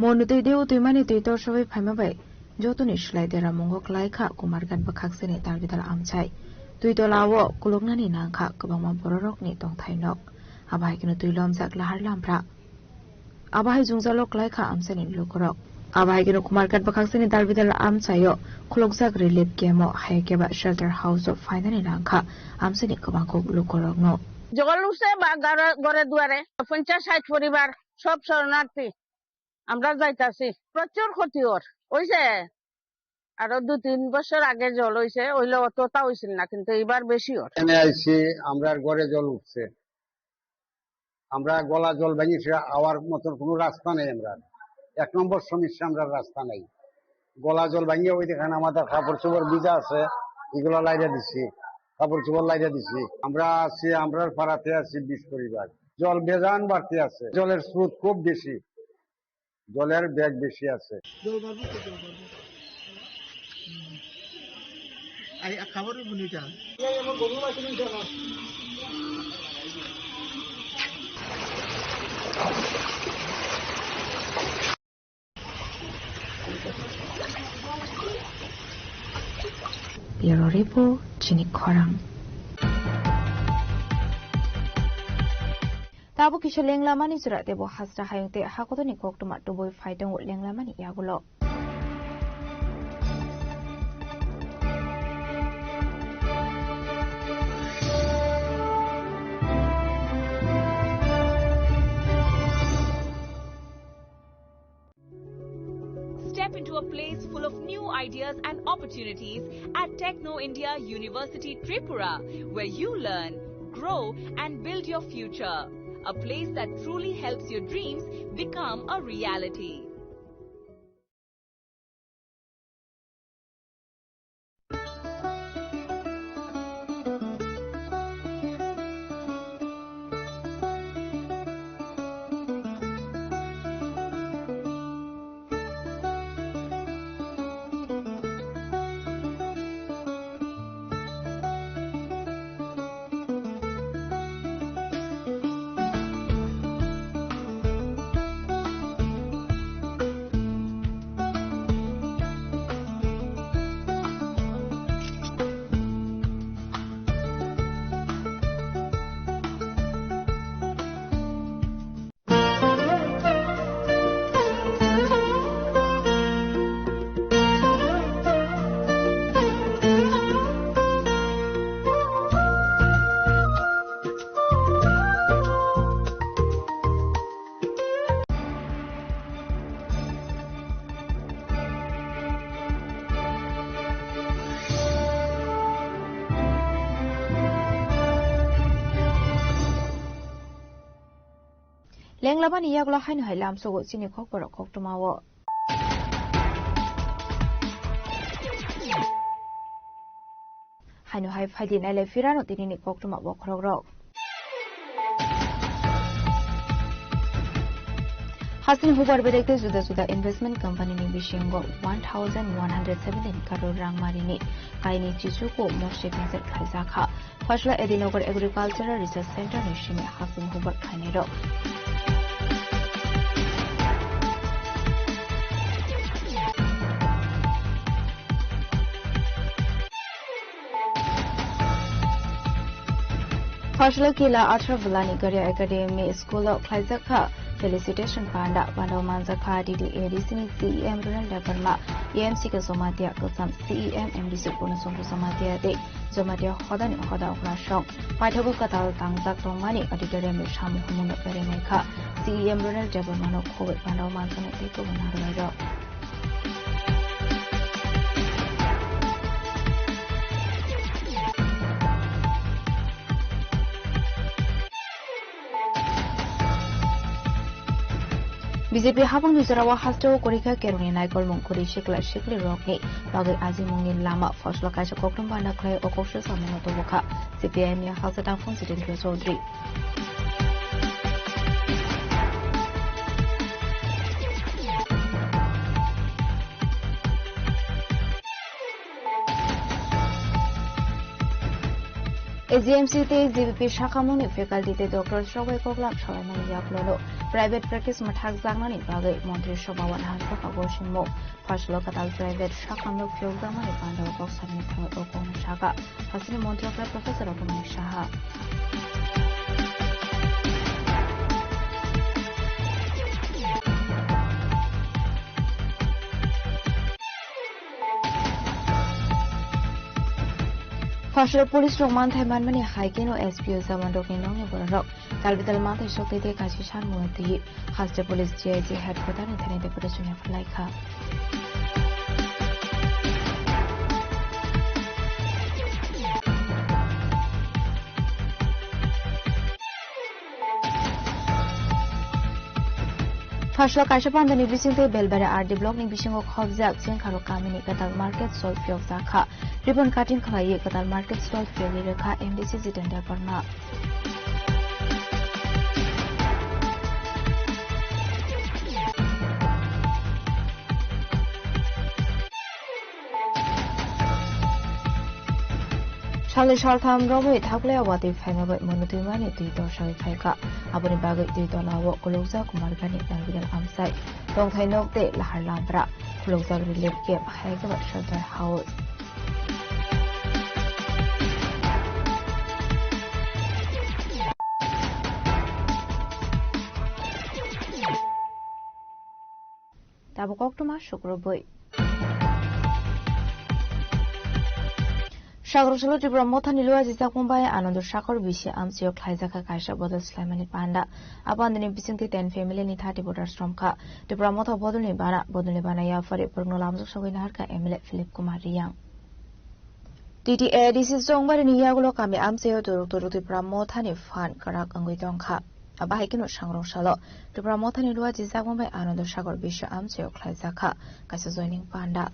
Monutui deu tuimani tui tor shawi phaima bai jotoni shlai dera mongok laikha kumargan bakhaksini dalbidal amchai tui to lawo kuloknani nangkha kabangma bororokni tongthainok abaikino tui lomjak lahar lampra abai jungjalok laikha amsani lukorok abaikino kumargan bakhaksini dalbidal amchayo kulokjak relief game haikeba shelter house of finally nangkha amsani kabangko lukorok no জগলুসে বা ঘরে দুয়ারে 50-60 পরিবার সব শরণার্থী আমরা যাইতাছি প্রচুর ক্ষতি হইছে আরো 2-3 বছর আগে জল হইছে হইলে অতটা হইছিল না কিন্তু এবার বেশি এখানে আইছি আমরা ঘরে জল উঠছে আমরা গলা জল ভাঙিছে আওয়ার মতন কোনো রাস্তা নেই আমরা এক নম্বর সমস্যা আমরা রাস্তা নাই গলা জল ভাঙিয়ে ওই দেখেন আমাদের কাপড় চোপড় ভিজা আছে এগুলো লাইরা দিছি কাপড় চোপড় লাইরা দিছি আমরা আছি আমরার পাড়াতে আছি 20 পরিবার জল বেজান বাড়তে আছে জলের স্রোত খুব বেশি জলের ব্যাগ বেশি আছে Bureau Report Chinik Khorang Tabu kisha lenglamani surat debo hasra hayungte hakotoni koktuma tuboi faitong lenglamani yagulo Step into a place full of new ideas and opportunities at Techno India University Tripura, where you learn, grow and build your future. A place that truly helps your dreams become a reality. Lenglabani Yagla Hain Hilam so Chini Kokoro Koktumawo. Hainu Hai Fadin Elefirano Tini Koktuma Wokroro. Hasin Hubar Bedekte Suda investment company ni Bishingo 1,117 crore rang marini kaini Chichuko Moshe Vincent Kaizaka Fashla Edinogar Agricultural Research Center ni Shime Hasin Hubar Kainero. Fashla Kila Atra Vulani Garia Academy School of Kaizaka Felicitation Panda Bandoman Zaka DDA Disney CEM Rural Department EMC ke Somatia Kosam CEM MDC Punusum Somatia de Somatia Hodan Hoda Okrashong Paithabu Katal Tangzak Tongmani Aditore Misham Humuno Peremeka CEM Rural Department Covid Bandoman Sanate to Banaro. BJP Habang Nizarawa Hasto Korika Keruni Naikol Mungkuri Shikli Rockney Bagai Azimungin Lama Foslo Kaisha Kokrum Bana Clay Okosha Samoto Boka CPM ya Halsatang Fon Sidin Sodri. AGMC te GVP Shakamuni faculty te Dr. Shobai Koklam Shalamani Yaplono private practice mathak zangnani bagai Montri Shobawan Hansa Pagoshinmo Fashlo Katal private Shakamno Fyogdamani Panda Boksani Thawa Okon Shaka Hasini Montri Professor Okomani Shaha. Fashla Police Roman Thaiman Mani Haikino SPO Zamandok in Longi Borok, Talbital Mata Shokti Kashishan Muati, Hasta Police GIG headquarters in Tane Depression of Laika. Fashla Kashapan the Nibisinte Belbera are developing Bishing of Hobzak, Sinkaro Kamini, Katal Market, Sol Fiozaka, Ribbon Cutting Kaye, Katal Market, Sol Fioliraka, MDC Zitenda Parma. Charlie Shaltham Robo, Tablea, what if I never monotumani to Shai Kaika, Aboni Bagay to Donawa, Kolosa, Kumargani, and Vidal Amsai, Long Tainok de La Harlambra, Kolosa relief game, Haga, Shelter House. Tabukok to my sugar boy. Shagrosolo Tripura Mothanilu Zizak Mumbai Anand Shakor Vishi Amsio Klaizaka Kaisha Bodol Slamani Panda upon the Nibisinti 10 family in 30 borders from Ka Tripura Motha Bodolibana Bodolibana for a Purnolam Sowinarka Emile Philip Kumariang. TTA this is song by Niagulo Kami Amsio to Tripura Mothani Fan Karak Anguitonka. A Bahikino Shangro Shalo Tripura Mothanilu Zizak Mumbai Anand Shakor Vishi Amsio Klaizaka Kasazoning Panda.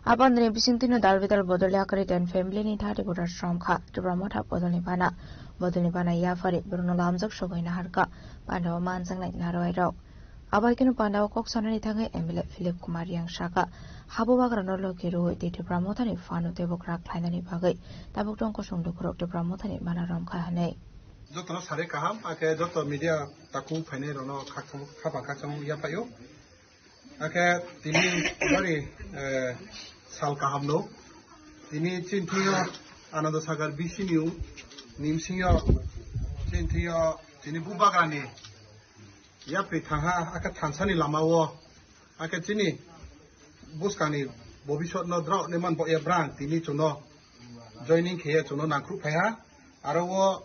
Upon the Bisintino Dalvital Bodoliakari and family in 30 borders from Ka to Ramota Bodolibana Yafari, Bruno Lamzok Shogoina Harka, Panda Mansang like Naroiro. Abakino Panda Coxon Tange Emile Philip Kumariang Shaka, Habubagrano Kiru, the Pramotani Fano Tebokra Kleinani Bagay, Tabukton Kosum to Krok to Pramotani Manaram Kahane. Joto Sare Kaham, Ake Joto Media Taku Penero no Kapakam Yapayo. Ake Tini very Salkahamno, Tini Chintia, another Sagar Bishinu, Nimsia, Chintia, Tinibubagani, Yapi Taha, Akatansani Lamawa, Akatini, Buskani, Bobishot no draw, Neman Boya Brand, Tini to know, joining here to know Nakrupaya, Arawa,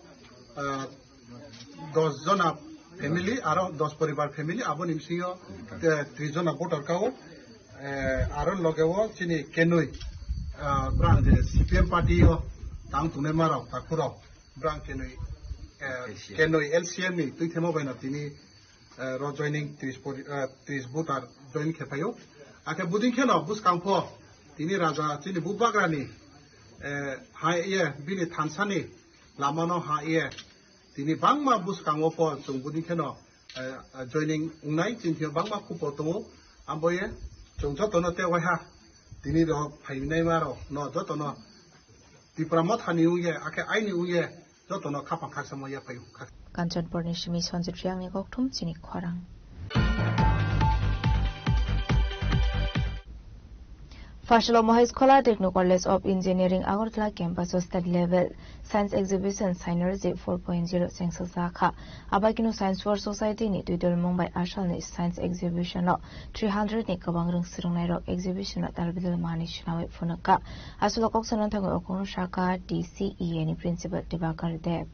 Dozona family, Aro, Dos Poribar family, Abon Imsio, the Trizona Botorkao. Aron Logawa, Chini Kenui, Brand, CPM Party, Tang to Nemara, Takuro, Brand Kenui, LCM, Tuitemo Benatini, ro joining 30 butar join khepayo ake budin kheno bus kangpho tini raja tini bubagrani ha ye bini thansani lamano ha ye tini bangma bus kangwo pho chung budin kheno joining ungnai tinthio bangma khupo tongo amboye chung jotono te waiha tini ro phainai maro no jotono Tripura thani uye ake aini uye jotono khapang khaksamo ya phayu Kanchanpur ni Shimi Sonjitriang ni Koktum Chini Khwarang. Fashalo Mohis Khola Techno College of Engineering Agartala campus study level science exhibition Synergy 4.0 Sengsal Sakha Abakinu Science for Society ni Twitter Mumbai Ashal ni science exhibition no 300 ni kabangrang sirungnai rok exhibition no talbidal mani shnawi funaka asulo koksanan thango okonu shaka DCEA ni principal Dibakar Dev.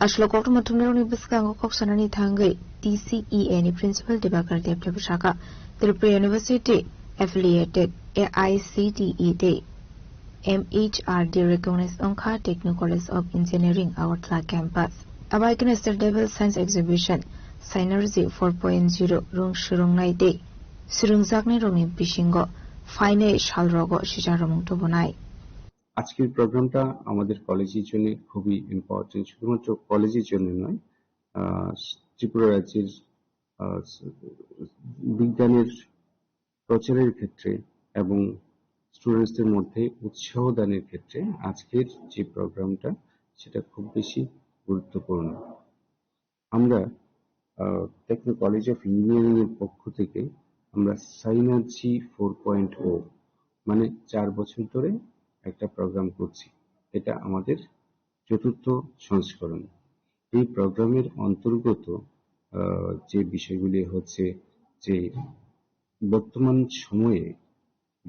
Ashlo Kokto Matumero ni Biskango Koksana ni Thangai DCEA ni Principal Dibakar Dev Shaka Tripura University affiliated AICTE Day MHRD recognized Onkha Techno College of Engineering Agartala campus Abaikin State Level Science Exhibition Synergy 4.0 Rung Shirungnai Day Sirungzakni Rungi Bishingo Fine Shalrogo Shijaromung Tobonai আজকের প্রোগ্রামটা আমাদের কলেজের জন্য খুবই important শুধুমাত্র কলেজের জন্য নয় ত্রিপুরা রাজ্যের বিজ্ঞানের প্রচারের ক্ষেত্রে এবং স্টুডেন্টসদের মধ্যে উৎসাহ দানের ক্ষেত্রে আজকের যে প্রোগ্রামটা সেটা খুব বেশি গুরুত্বপূর্ণ আমরা টেকনো কলেজ অফ ইঞ্জিনিয়ারিং এর পক্ষ থেকে আমরা সাইনার্জি 4.0 মানে 4 বছর ধরে একটা প্রোগ্রাম করছি এটা আমাদের চতুর্থ সংস্করণ এই প্রোগ্রামের অন্তর্গত যে বিষয়গুলি হচ্ছে যে বর্তমান সময়ে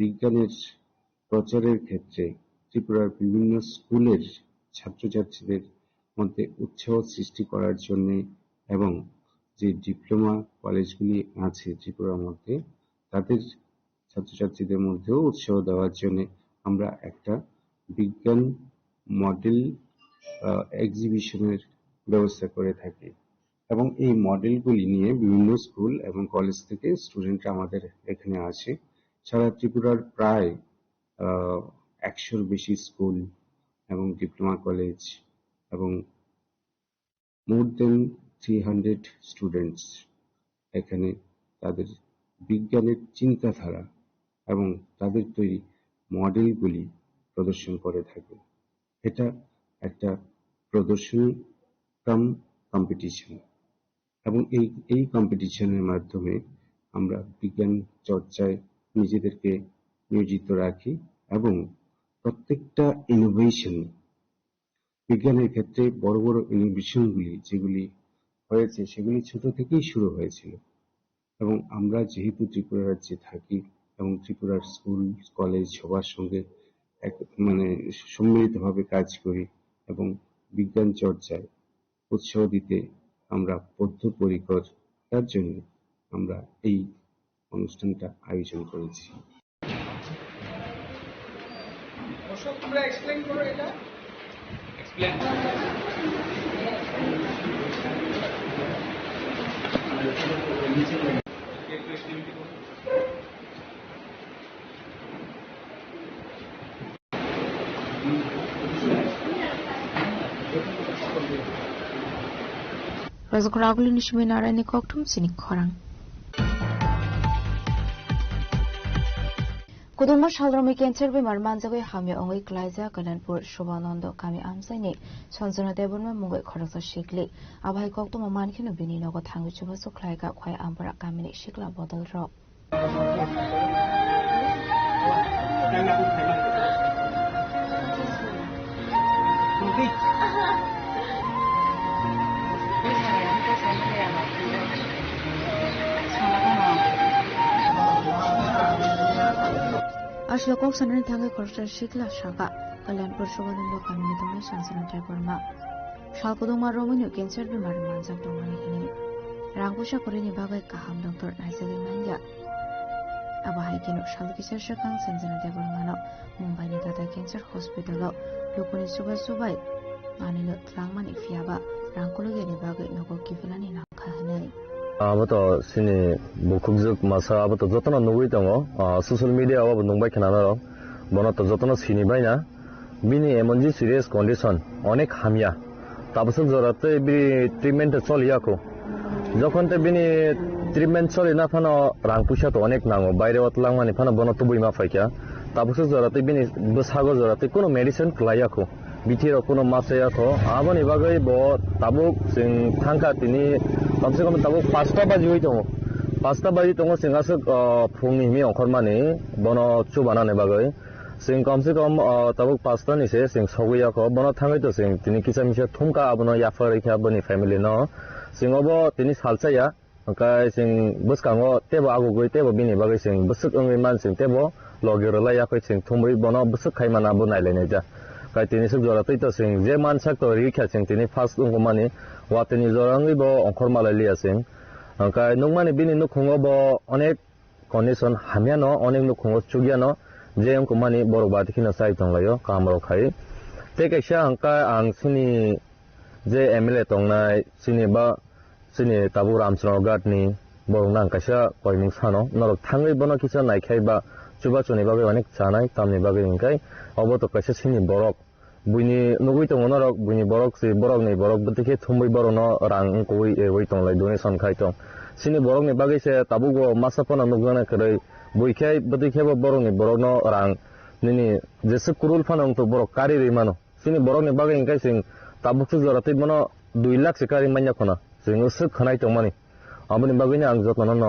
বিজ্ঞানের প্রচারের ক্ষেত্রে ত্রিপুরার বিভিন্ন স্কুলের ছাত্রছাত্রীদের মধ্যে উৎসাহ সৃষ্টি করার জন্য এবং যে ডিপ্লোমা কলেজগুলি আছে ত্রিপুরার মধ্যে তাদের ছাত্রছাত্রীদের মধ্যেও উৎসাহ দেওয়ার জন্য আমরা একটা বিজ্ঞান মডেল এক্সিবিশনের ব্যবস্থা করে থাকি এবং এই মডেলগুলি নিয়ে বিভিন্ন স্কুল এবং কলেজ থেকে স্টুডেন্টরা আমাদের এখানে আসে সারা ত্রিপুরার প্রায় 100-র বেশি স্কুল এবং ডিপ্লোমা কলেজ এবং মোর দেন 300 স্টুডেন্টস এখানে তাদের বিজ্ঞানের চিন্তাধারা এবং তাদের তৈরি মডেলগুলি প্রদর্শন করে থাকে এটা একটা প্রদর্শনী কাম কম্পিটিশন এবং এই কম্পিটিশনের মাধ্যমে আমরা বিজ্ঞান চর্চায় নিজেদেরকে নিয়োজিত রাখি এবং প্রত্যেকটা ইনোভেশন বিজ্ঞানের ক্ষেত্রে বড় বড় ইনোভেশনগুলি যেগুলি হয়েছে সেগুলি ছোট থেকেই শুরু হয়েছিল এবং আমরা যেহেতু ত্রিপুরা রাজ্যে থাকি এবং ত্রিপুরার স্কুল কলেজ সবার সঙ্গে সম্মিলিতভাবে কাজ করি এবং বিজ্ঞান চর্চায় উৎসাহ দিতে আমরা বদ্ধপরিকর তার জন্য আমরা এই অনুষ্ঠানটা আয়োজন করেছি তোমরা এক্সপ্লেইন করো এটা explain Razgragulu nishmi narani koktum sinik khorang. Kudungma shalromi cancer bemar manjagoi hami ongoi klaiza Kalanpur Shobhanando kami amsaini sonjona debonma mungoi khorasa shikli abai koktum mankhino bini nogo thangu chuba suklaiga khwai ambara kamini shikla bodol ro আসলে কক্সবাজারের থাকা খরচা শিখলা শাখা কল্যাণপুর সুগন্ধ কামিনী দমে সানসানা ঠাকুরমা সালকদমা রমণীয় cancer বেমার মানজাক দমানি হিনি রাংপুসা করিনি বাগাय কাহাम डॉक्टर नाइजेलि मांग्या आबाहाय केनो सालकिसार शकां सानसाना ठाकुरमानो मुंबईनि टाटा कैंसर हॉस्पिटलाव लोकनि सुबाय मानिनो त्रांमानि फियाबा रांखलगेनि बागै नगो किफिलानि नाखा हनै 아부터 신이 목국적 마사 아부터 저토나 누구이 동어 소셜 미디어 아부 농바이 캐나나로 뭐나또 저토나 신이 바이나 비니 에먼지 시리어스 컨디션 অনেক হামিয়া তাবসক জরাতে বি ট্রিটমেন্ট চলিয়াকো যখন তে বিনি ট্রিটমেন্ট চলি না ফানো রাং পুষা তো অনেক নাঙো বাইরে অতলাং মানি ফানো বন তো বুইমা ফাইকা তাবসক জরাতে বিনি বসাগো জরাতে কোনো মেডিসিন ক্লাইয়াকো বিথির কোনো মাসেয়াকো আবনি বাগৈ ব তাবুক जों थांखा तिनि कमसे कम ताबुक 5टा बाजि होई दङ 5टा बाजि दङ सिंगासो फुंनि हि अंखरमानि बनो चुबानाने बागै जों कमसे कम ताबुक 5टा निसे जों सगैयाखो बनो थाङै तो जों तिनि किसा मिसा थुमका आबनो याफारैखा बनि फेमिलि न जोंबो तिनि सालसाया ओंखाय जों बसकाङो तेबो आगुगै तेबो बिनि बागै जों बसक ओङै मानसिं तेबो लगिरलायाखै जों थुमै बनो बसक खायमानाबो नायलायनाय जा काय तिनि सक जरातै तो जों जे मानसाक तो रिखा जों तिनि फार्स्ट उंगमानि वातनि जराङै बो अंखर मालायलिया जों ओंखाय नंमानि बिनि नुखुङो बो अनेक कन्डिशन हामिया न अनेक नुखुङो चुगिया न जे अंको मानि बर बादिखिना साइ दंलायो कामरो खाय तेकैसा अंका आं सिनि जे एमएलए तंनाय सिनि बा सिनि ताबु रामचन्द्र गाटनि बरंना अंकासा कयमिं सानो नरक थाङै बनो किसा नायखाय बा चुबा चुनि बागै अनेक जानाय तामनि बागै ओंखाय अबो तो कैसे सिनि बरक बुइनि नुगै दङ नरक बुइनि बरक सि बरकनि बरक बतिखे थुमै बरनो रां कोइ एवै तंलाय डोनेशन खाय दं सिनि बरकनि बागै से ताबुगो मासापना नुगना करै बुइखाय बतिखेबो बरकनि बरकनो रां निनि जेसे कुरुल फानं तो बरक कारि रिमानो सिनि बरकनि बागै ओंखाय जों ताबुकसु जरातै बनो 2 लाख से कारि मान्या खना जों सो खनाय दंमानि आबनि बागैनो आं जतन न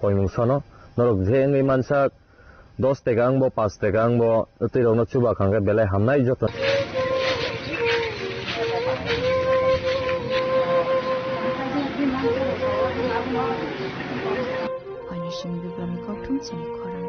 कयमुं सानो नरक जेङै मानसा 10 tegang bo 5 tegang bo tirono chuba khanga belai hamnai joto Anishimi biblami koktum chini koran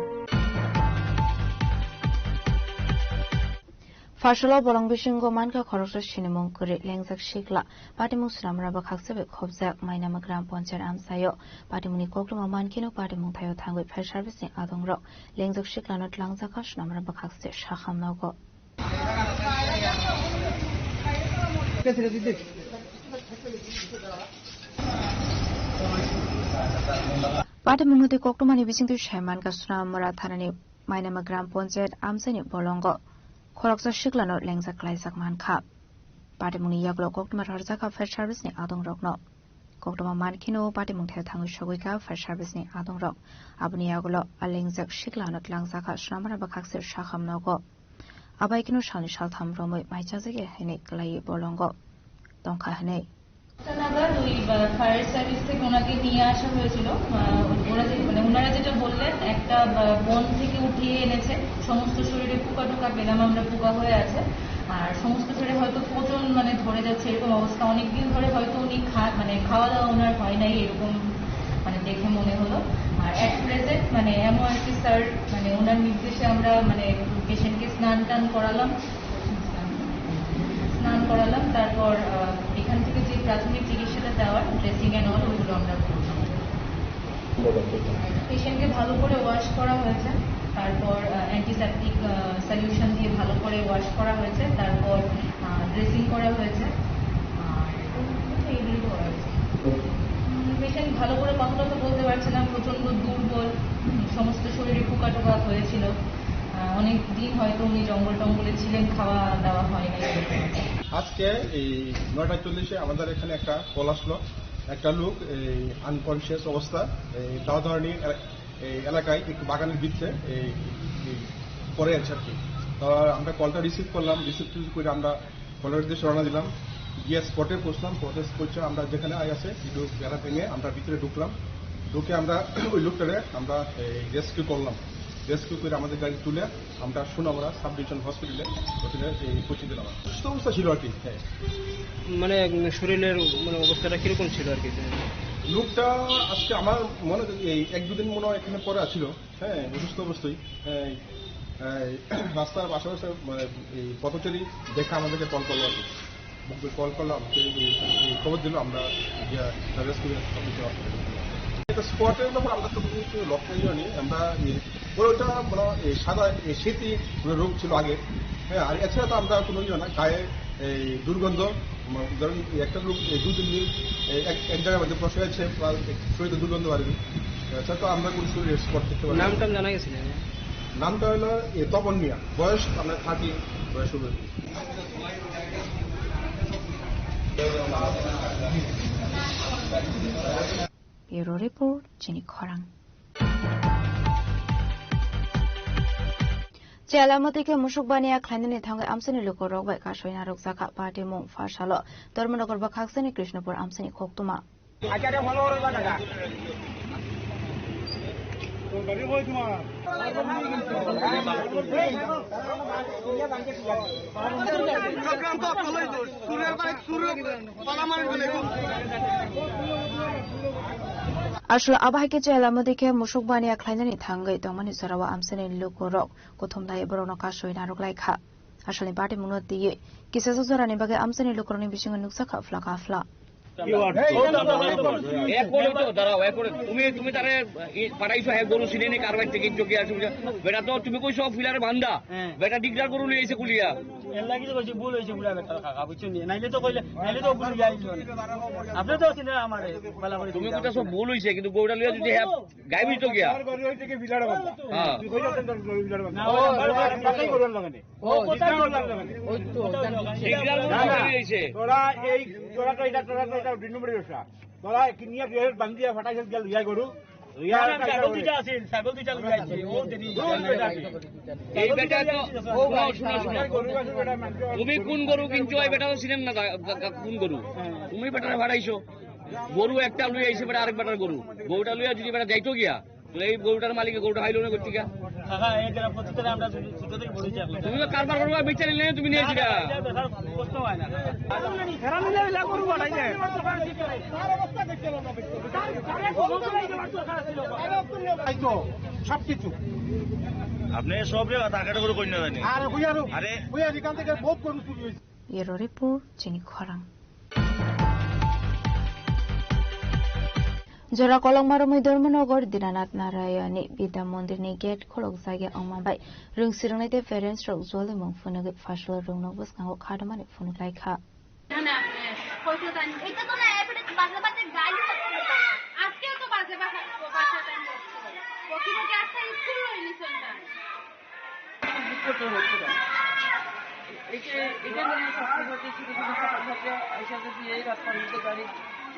Fashala bolong bishingo manka khoroksa shinimong kuri lengzak shikla patimung sramraba khaksebe khobjak mainama gram ponchar amsayo patimuni kokluma mankino patimung thayo thangoi fire service ni adongrok lengzak shikla not langzaka sramraba khakse shakhamnago patimungte koklumani bisingtu shaiman ka sramra thanani mainama gram ponchar amsani bolongo खरकसा शिक्लानो लेंजाक लाइजाक मानखा पाटिमुनि यागलो कोक्टमा रजाका fire service नि आदों रकनो कोक्टमा मानखिनो पाटिमुं थे थांगु सगैका फायर सर्भिस नि आदों रक आबनि यागलो लेंजाक शिक्लानो लांजाका श्रामरा बखाक्से शाखामनगो आबाइकिनो सालनि सालथाम रमै माइचाजेगे हेने क्लाई बलंगो दंखा हेने নাগাদ ওই ফায়ার সার্ভিস থেকে ওনাকে নিয়ে আসা হয়েছিল ওনারা যেটা বললেন একটা বন থেকে উঠিয়ে এনেছে সমস্ত শরীরে পোকা টোকা পেলাম আমরা পোকা হয়ে আছে আর সমস্ত শরীরে হয়তো পচন ধরে যাচ্ছে এরকম অবস্থা অনেকদিন ধরে হয়তো উনি খাওয়া দাওয়া ওনার হয় নাই এরকম দেখে মনে হলো আর অ্যাট প্রেজেন্ট এমআরসি স্যার ওনার নির্দেশে আমরা পেশেন্টকে স্নান করালাম তারপর এখান থেকে যে প্রাথমিক চিকিৎসাটা দেওয়ার ড্রেসিং এন্ড অল ওইগুলো আমরা করলাম পেশেন্টকে ভালো করে ওয়াশ করা হয়েছে তারপর অ্যান্টিসেপটিক সলিউশন দিয়ে ভালো করে ওয়াশ করা হয়েছে তারপর ড্রেসিং করা হয়েছে আর এইগুলো করা হয়েছে পেশেন্ট ভালো করে কথা বলতে পারছে না প্রচন্ড দুর্বল সমস্ত শরীরে পোকা টোকা হয়েছিল অনেক দিন হয়তো উনি জঙ্গল টঙ্গলে ছিলেন খাওয়া দাওয়া হয় না আজকে এই 9:40 আমাদের এখানে একটা কল আসলো একটা লোক এই আনকনসিয়াস অবস্থা এই দাওয়াধরণী এলাকায় একটু বাগানের ভিতরে পড়ে আছে আর কি তো আমরা কলটা রিসিভ করে আমরা কলের উদ্দেশ্যে রওনা দিলাম গিয়ে স্পটে পৌঁছলাম পৌঁছে আমরা যেখানে আছে একটু বেড়া ভেঙে আমরা ভিতরে ঢুকে আমরা ওই লোকটারে আমরা রেস্কিউ করলাম রেস্কিউ করে আমাদের গাড়ি তুলে আমরা সোনামুড়া সাব ডিভিশন হসপিটালে ওখানে পৌঁছে দিলাম সুস্থ অবস্থা ছিল আর কি শরীরের অবস্থাটা কিরকম ছিল আর কি লোকটা আজকে আমার মনে এই 1-2 দিন মনে হয় এখানে পরে ছিল হ্যাঁ অসুস্থ অবস্থায় রাস্তার পাশাপাশি মানে এই পথচারী দেখে আমাদেরকে কল করলো আর কি, কল করলাম খবর দিল, আমরা স্পটের ব্যাপার আমরা তো কিছু লক্ষ্য জানি, আমরা ওটা মানে সাদা শীতই রোগ ছিল আগে, হ্যাঁ। আর এছাড়া তো আমরা কোনো ইয়ে না, গায়ে এই দুর্গন্ধ, ধরুন একটা লোক 2-3 দিন এক জায়গার মধ্যে বসে আছে, শরীরে দুর্গন্ধ বাড়বে, এছাড়া তো আমরা কোনো শরীর স্পট করতে পারি। নামটা জানা গেছে? নামটা হলো তপন মিয়া, বয়স আপনার 30 বয়স হবে। Bureau Report, Jenny Khorang. Jalamotike Mushukbania Klanini Tanga Amsani Lukorok by Kashwina Roksaka Party Mong Fashalo, Dormonogor Bakaksani Krishnapur Amsani Koktuma. Ashla Abahike Jalamotike Mushukbania Klanini Tanga Domani Sarawa Amsani Lukorok, Kotumda Ebrono Kashwina Roklaika. Ashli Party Munoti, Kisasorani Baga Amsani Lukoroni Bishing Nuksaka Flakafla. তুমি তারে পাঠাইছো হ্যাঁ গরু চিনে নি কারবার থেকে চোখে আসে বেটা তো তুমি কইছো ফিলারে বান্দা বেটা ডিগদার গরু নিয়ে এসে কুলিয়া এর লাগি তো কইছি ভুল হইছে বুড়া বেটা কাকা বুঝছো নি নাইলে তো কইলে নাইলে তো ভুল যাইছো আপনি তো চিনেন আমারে বালা করে তুমি কইতাছো ভুল হইছে কিন্তু গরুটা লিয়া যদি হ্যাঁ গাইবি তো গিয়া গরু হইছে কি ফিলারে বান্দা হ্যাঁ তুই কইছো তেন গরু ফিলারে বান্দা ও কথাই করুন লাগানে ও কথাই করুন লাগানে ওই তো ডিগদার গরু নিয়ে এসে তোরা তো এটা দুই নম্বরের ব্যবসা তোরা কিনিয়া দিয়ে বান্দিয়া ফাটাইছ গেল ইয়া গরু তুমি কোন গরু কিনছো এই বেটা ছিলেন না কোন গরু তুমি বেটারে ভাড়াইছো গরু একটা লুই আইছে বেটা আরেক বেটার গরু গরুটা লুইয়া যদি বেটা যাইতো গিয়া এই গরুটার মালিক গরুটা হাইলো না করতে গিয়া তুমি তো কারবার করবা বিচার নিলে তুমি নিয়েছি কষ্ট হয় না সবকিছু আপনি সব টাকাটা করে কই না জানি আরে ওই এখান থেকে বহুত গরু চুরি হয়েছে। Bureau Report, Jenny Khorang. Jora Kolong Marumai Dormonogor Dinanath Narayani Bida Mondir ni Gate Kolok Zage Omabai Rung Sirunite Ferens Rok Zole Mong Funagit Fashal Rung Novus Kango Kardamani Funuk like her.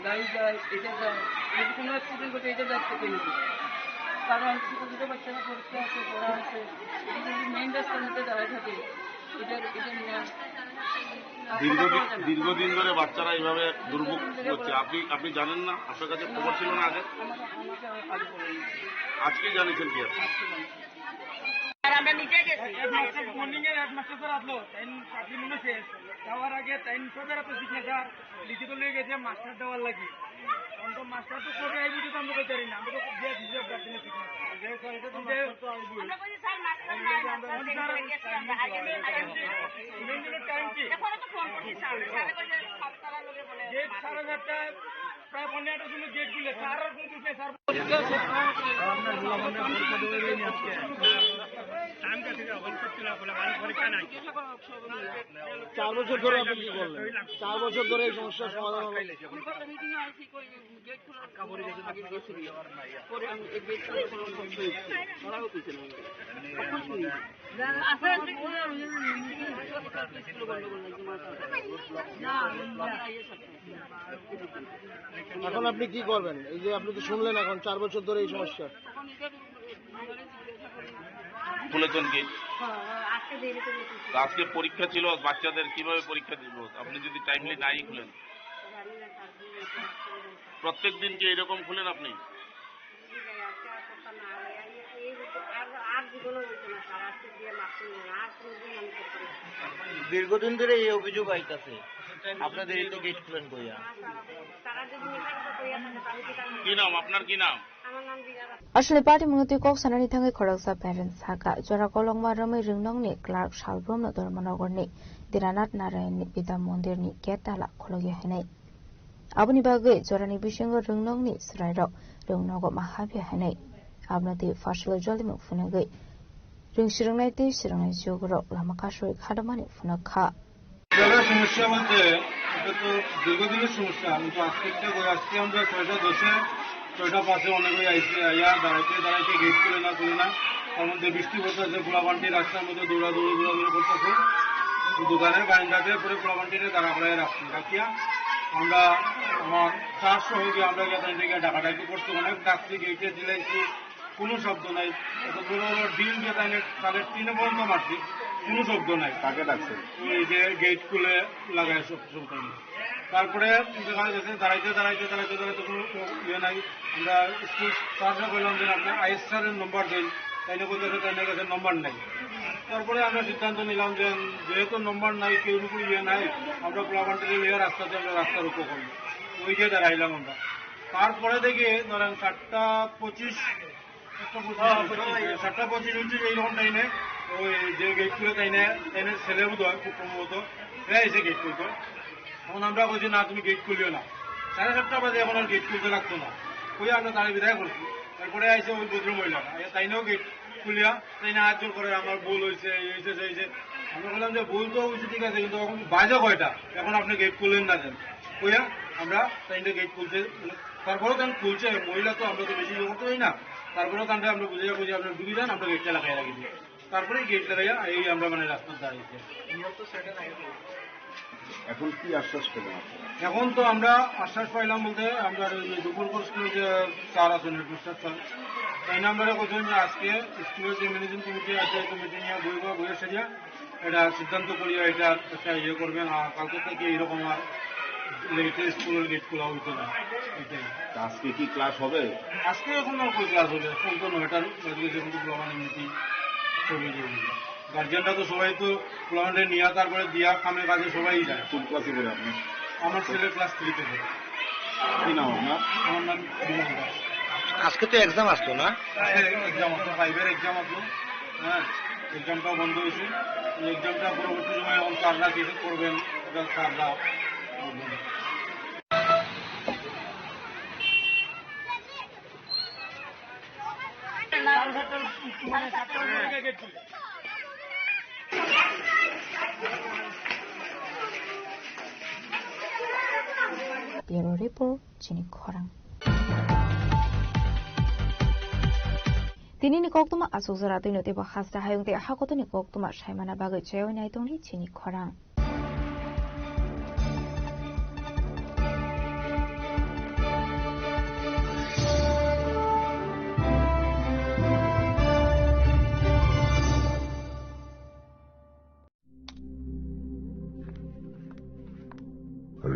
গাড়ি যায় এটা যায় যদি কোনো accident ঘটে এটা যাচ্ছে কেন কারণ ছোটো ছোটো বাচ্চারা পরীক্ষা আছে পড়া আছে এটা যদি মেইন রাস্তার মধ্যে দাঁড়ায় থাকে এটা নিয়ে দীর্ঘদিন ধরে বাচ্চারা এইভাবে দুর্ভোগ করছে আপনি জানেন না? আপনার কাছে খবর ছিল না আগে? আজকে জানিয়েছেন কি আমরা নিচে গেছি মর্নিং এর হেডমাস্টার স্যার আসলো তাই চাকরি মনে শেষ যাওয়ার আগে তাই সবের তো সিগনেচার লিখিত লয়ে গেছে মাস্টার দেওয়ার লাগি তখন তো মাস্টার তো কবে আইবি তো আমরা কইতে পারি না আমরা তো দিয়ে দিছি আপনার দিনে প্রায় 15টার সময় গেট খুলে স্যার আর কোন দুটো স্যার টাইম কাটে যাবে করতে না বলে মানে পরীক্ষা নাই 4 বছর ধরে আপনি কি বললেন 4 বছর ধরে এই সমস্যার সমাধান হলো মিটিং এ আইছি কই গেট খোলা কাবরে গেছে আগে গেছি পরে আমি এই গেট খোলা সমস্যা হচ্ছে ওরা হচ্ছে না আসলে এখন আপনি কি করবেন? এই যে আপনি তো শুনলেন এখন 4 বছর ধরে এই সমস্যা খুলেছেন কি? আজকে পরীক্ষা ছিল বাচ্চাদের, কিভাবে পরীক্ষা দিব? আপনি যদি টাইমলি নাই খুলেন, প্রত্যেক দিন কি এরকম খুলেন আপনি? দীর্ঘদিন ধরে এই অভিযোগ আইতাছে আপনাদের এই তো গেট খুলেন কইয়া। কি নাম আপনার? কি নাম? আমার Asli party menguti kok sanani thangai khoroksa parents haka jora kolongma ramai ringnong ni Clark Shalbrom na Dormanogor ni Diranat Narayan ni Pita Mondir ni Ketala khologi hanai abuni bagai jorani bisingo ringnong ni srairok ringnogo mahabya hanai abnati fashil joli mu funagai ringsirangnai te sirangnai jogro lama kasoi khadamani funakha যারা সমস্যা বলতে এটা তো দীর্ঘদিনের সমস্যা কিন্তু আজকে আমরা 6:10 6:05 অনেকে আইসে আইয়া দাঁড়াইতে গেট খুলে না তার মধ্যে বৃষ্টি পড়তেছে পোলাপান্টি রাস্তার মধ্যে দৌড়াদৌড়ি করতেছে দোকানের বারান্দাতে পরে পোলাপান্টিতে দাঁড়া করাই রাখিয়া আমরা আমার চার সহযোগী আমরা গিয়ে ডাকাডাকি করতে অনেক ডাকছি গেটে দিলাইছি কোনো শব্দ নাই এত বড় বড় ডিল দিয়ে তাদের 3 পর্যন্ত মারছি কোনো শব্দ নাই কাকে ডাকছে ওই যে গেট খুলে লাগায় সব তারপরে দেখা গেছে দাঁড়াইতে কোনো ইয়ে নাই আমরা স্কুল স্টাফরা বললাম যে আপনি ISR এর নম্বর দেন তাইনে বলতেছে তাইনে কাছে নম্বর নাই তারপরে আমরা সিদ্ধান্ত নিলাম যে যেহেতু নম্বর নাই কেউ উপর ইয়ে নাই আমরা পোলাপান্টিতে লিয়ে রাস্তাতে আমরা রাস্তার উপর করি ওই যে দাঁড়াইলাম আমরা তারপরে দেখি ধরেন 7:25 হচ্ছে এইরকম টাইমে ওই যে গেট খুলে তাইনে ছেলে বোধ হয় খুব সম্ভবত এসে গেট খুলতো এখন আমরা বলছি না তুমি গেট খুলিও না 7:30 বাজে এখন আর গেট খুলতে লাগতো না ওই আমরা তারা বিদায় করছি তারপরে আইসে ওই ভদ্র মহিলারা তাইনেও গেট খুলিয়া তাইনে হাত জোর করে আমার ভুল হয়েছে আমরা বললাম যে ভুল তো হয়েছে ঠিক আছে কিন্তু এখন বাজে কয়টা এখন আপনি গেট খুললেন না দেন কইয়া আমরা তাইনে গেট খুলতে তারপরেও তাই খুলছে মহিলা তো আমরা তো বেশি করতে পারি না তারপরেও তান্ডে আমরা বুঝে আপনার ডুবি যান আমরা গেটটা লাগাই রাখি দিই তারপরে গেট লাগাইয়া এই আমরা মানে রাস্তার দাঁড়িয়েছি এখন কি আশ্বাস পেলাম এখন তো আমরা আশ্বাস পাইলাম বলতে আমরা দুপুরপুর স্কুলের যে স্যার আছেন হেডমাস্টার স্যার তাই না আমরা বলছেন যে আজকে স্কুলের যে ম্যানেজিং কমিটি আছে কমিটি নিয়ে বইয়ের সারিয়া এটা সিদ্ধান্ত করিয়া এটা একটা ইয়ে করবেন আর কালকে থেকে এইরকম আর লেটে স্কুলের গেট খোলা হইতো না আজকে কি ক্লাস হবে আজকে এখন আর কই ক্লাস হবে এখন তো 9টার বাজে কিন্তু প্রোগ্রাম মিটিং ছবি গার্জিয়ানরা তো সবাই তো প্লান্টে নিয়ে তারপরে দিয়া কামে কাজে সবাই যায় কোন ক্লাসে পড়ে আপনি আমার ছেলে ক্লাস 3 তে পড়ে কি নাম আপনার আমার নাম আজকে তো এক্সাম আসতো না এক্সাম আসতো 5 এর এক্সাম আসতো হ্যাঁ এক্সামটা বন্ধ হয়েছে এই এক্সামটা পরবর্তী সময় এখন স্যাররা কিছু করবেন স্যাররা Bureau Report Chini Khorang Tini ni koktuma asuzara tino te bahasa hayung te hakoto ni koktuma shaimana bagai cheo nai tongli Chini Khorang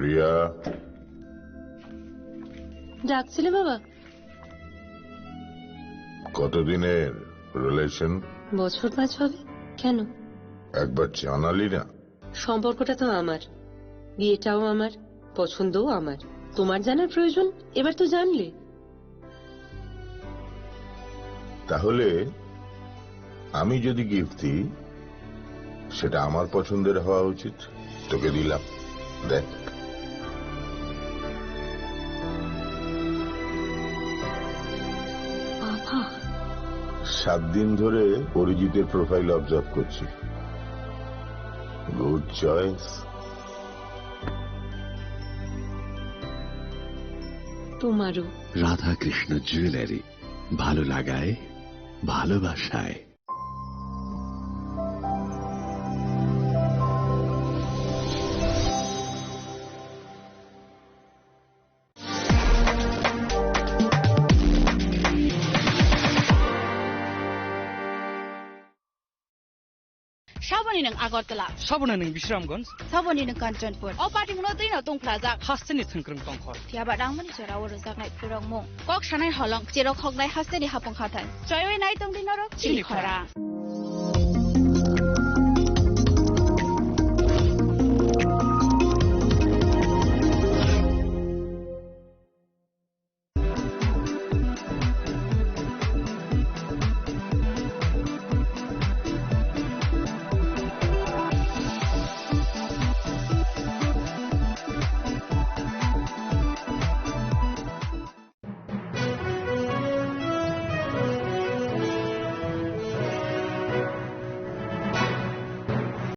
Riya ডাকছিলে বাবা কতদিনের রিলেশন বছর 5 হবে কেন একবার জানালি না সম্পর্কটা তো আমার বিয়েটাও আমার পছন্দও আমার তোমার জানার প্রয়োজন এবার তো জানলে তাহলে আমি যদি গিফট দিই সেটা আমার পছন্দের হওয়া উচিত তোকে দিলাম দেখ বাবা 7 দিন ধরে অরিজিতের প্রোফাইল অবজার্ভ করছি গুড চয়েস তোমারও রাধা কৃষ্ণ জুয়েলারি ভালো লাগায় ভালোবাসায় Saboni nang Agartala. Saboni nang Bisramganj. Saboni nang Kanchanpur. O party mo natin na tong plaza. Hasteni thangkrang tongkhor. Tiaba rangmani chara waruzak nai purong mo. Kok shanai holong chirok hok nai hasteni hapong khatan. Choy nai tong dinarok chili khora.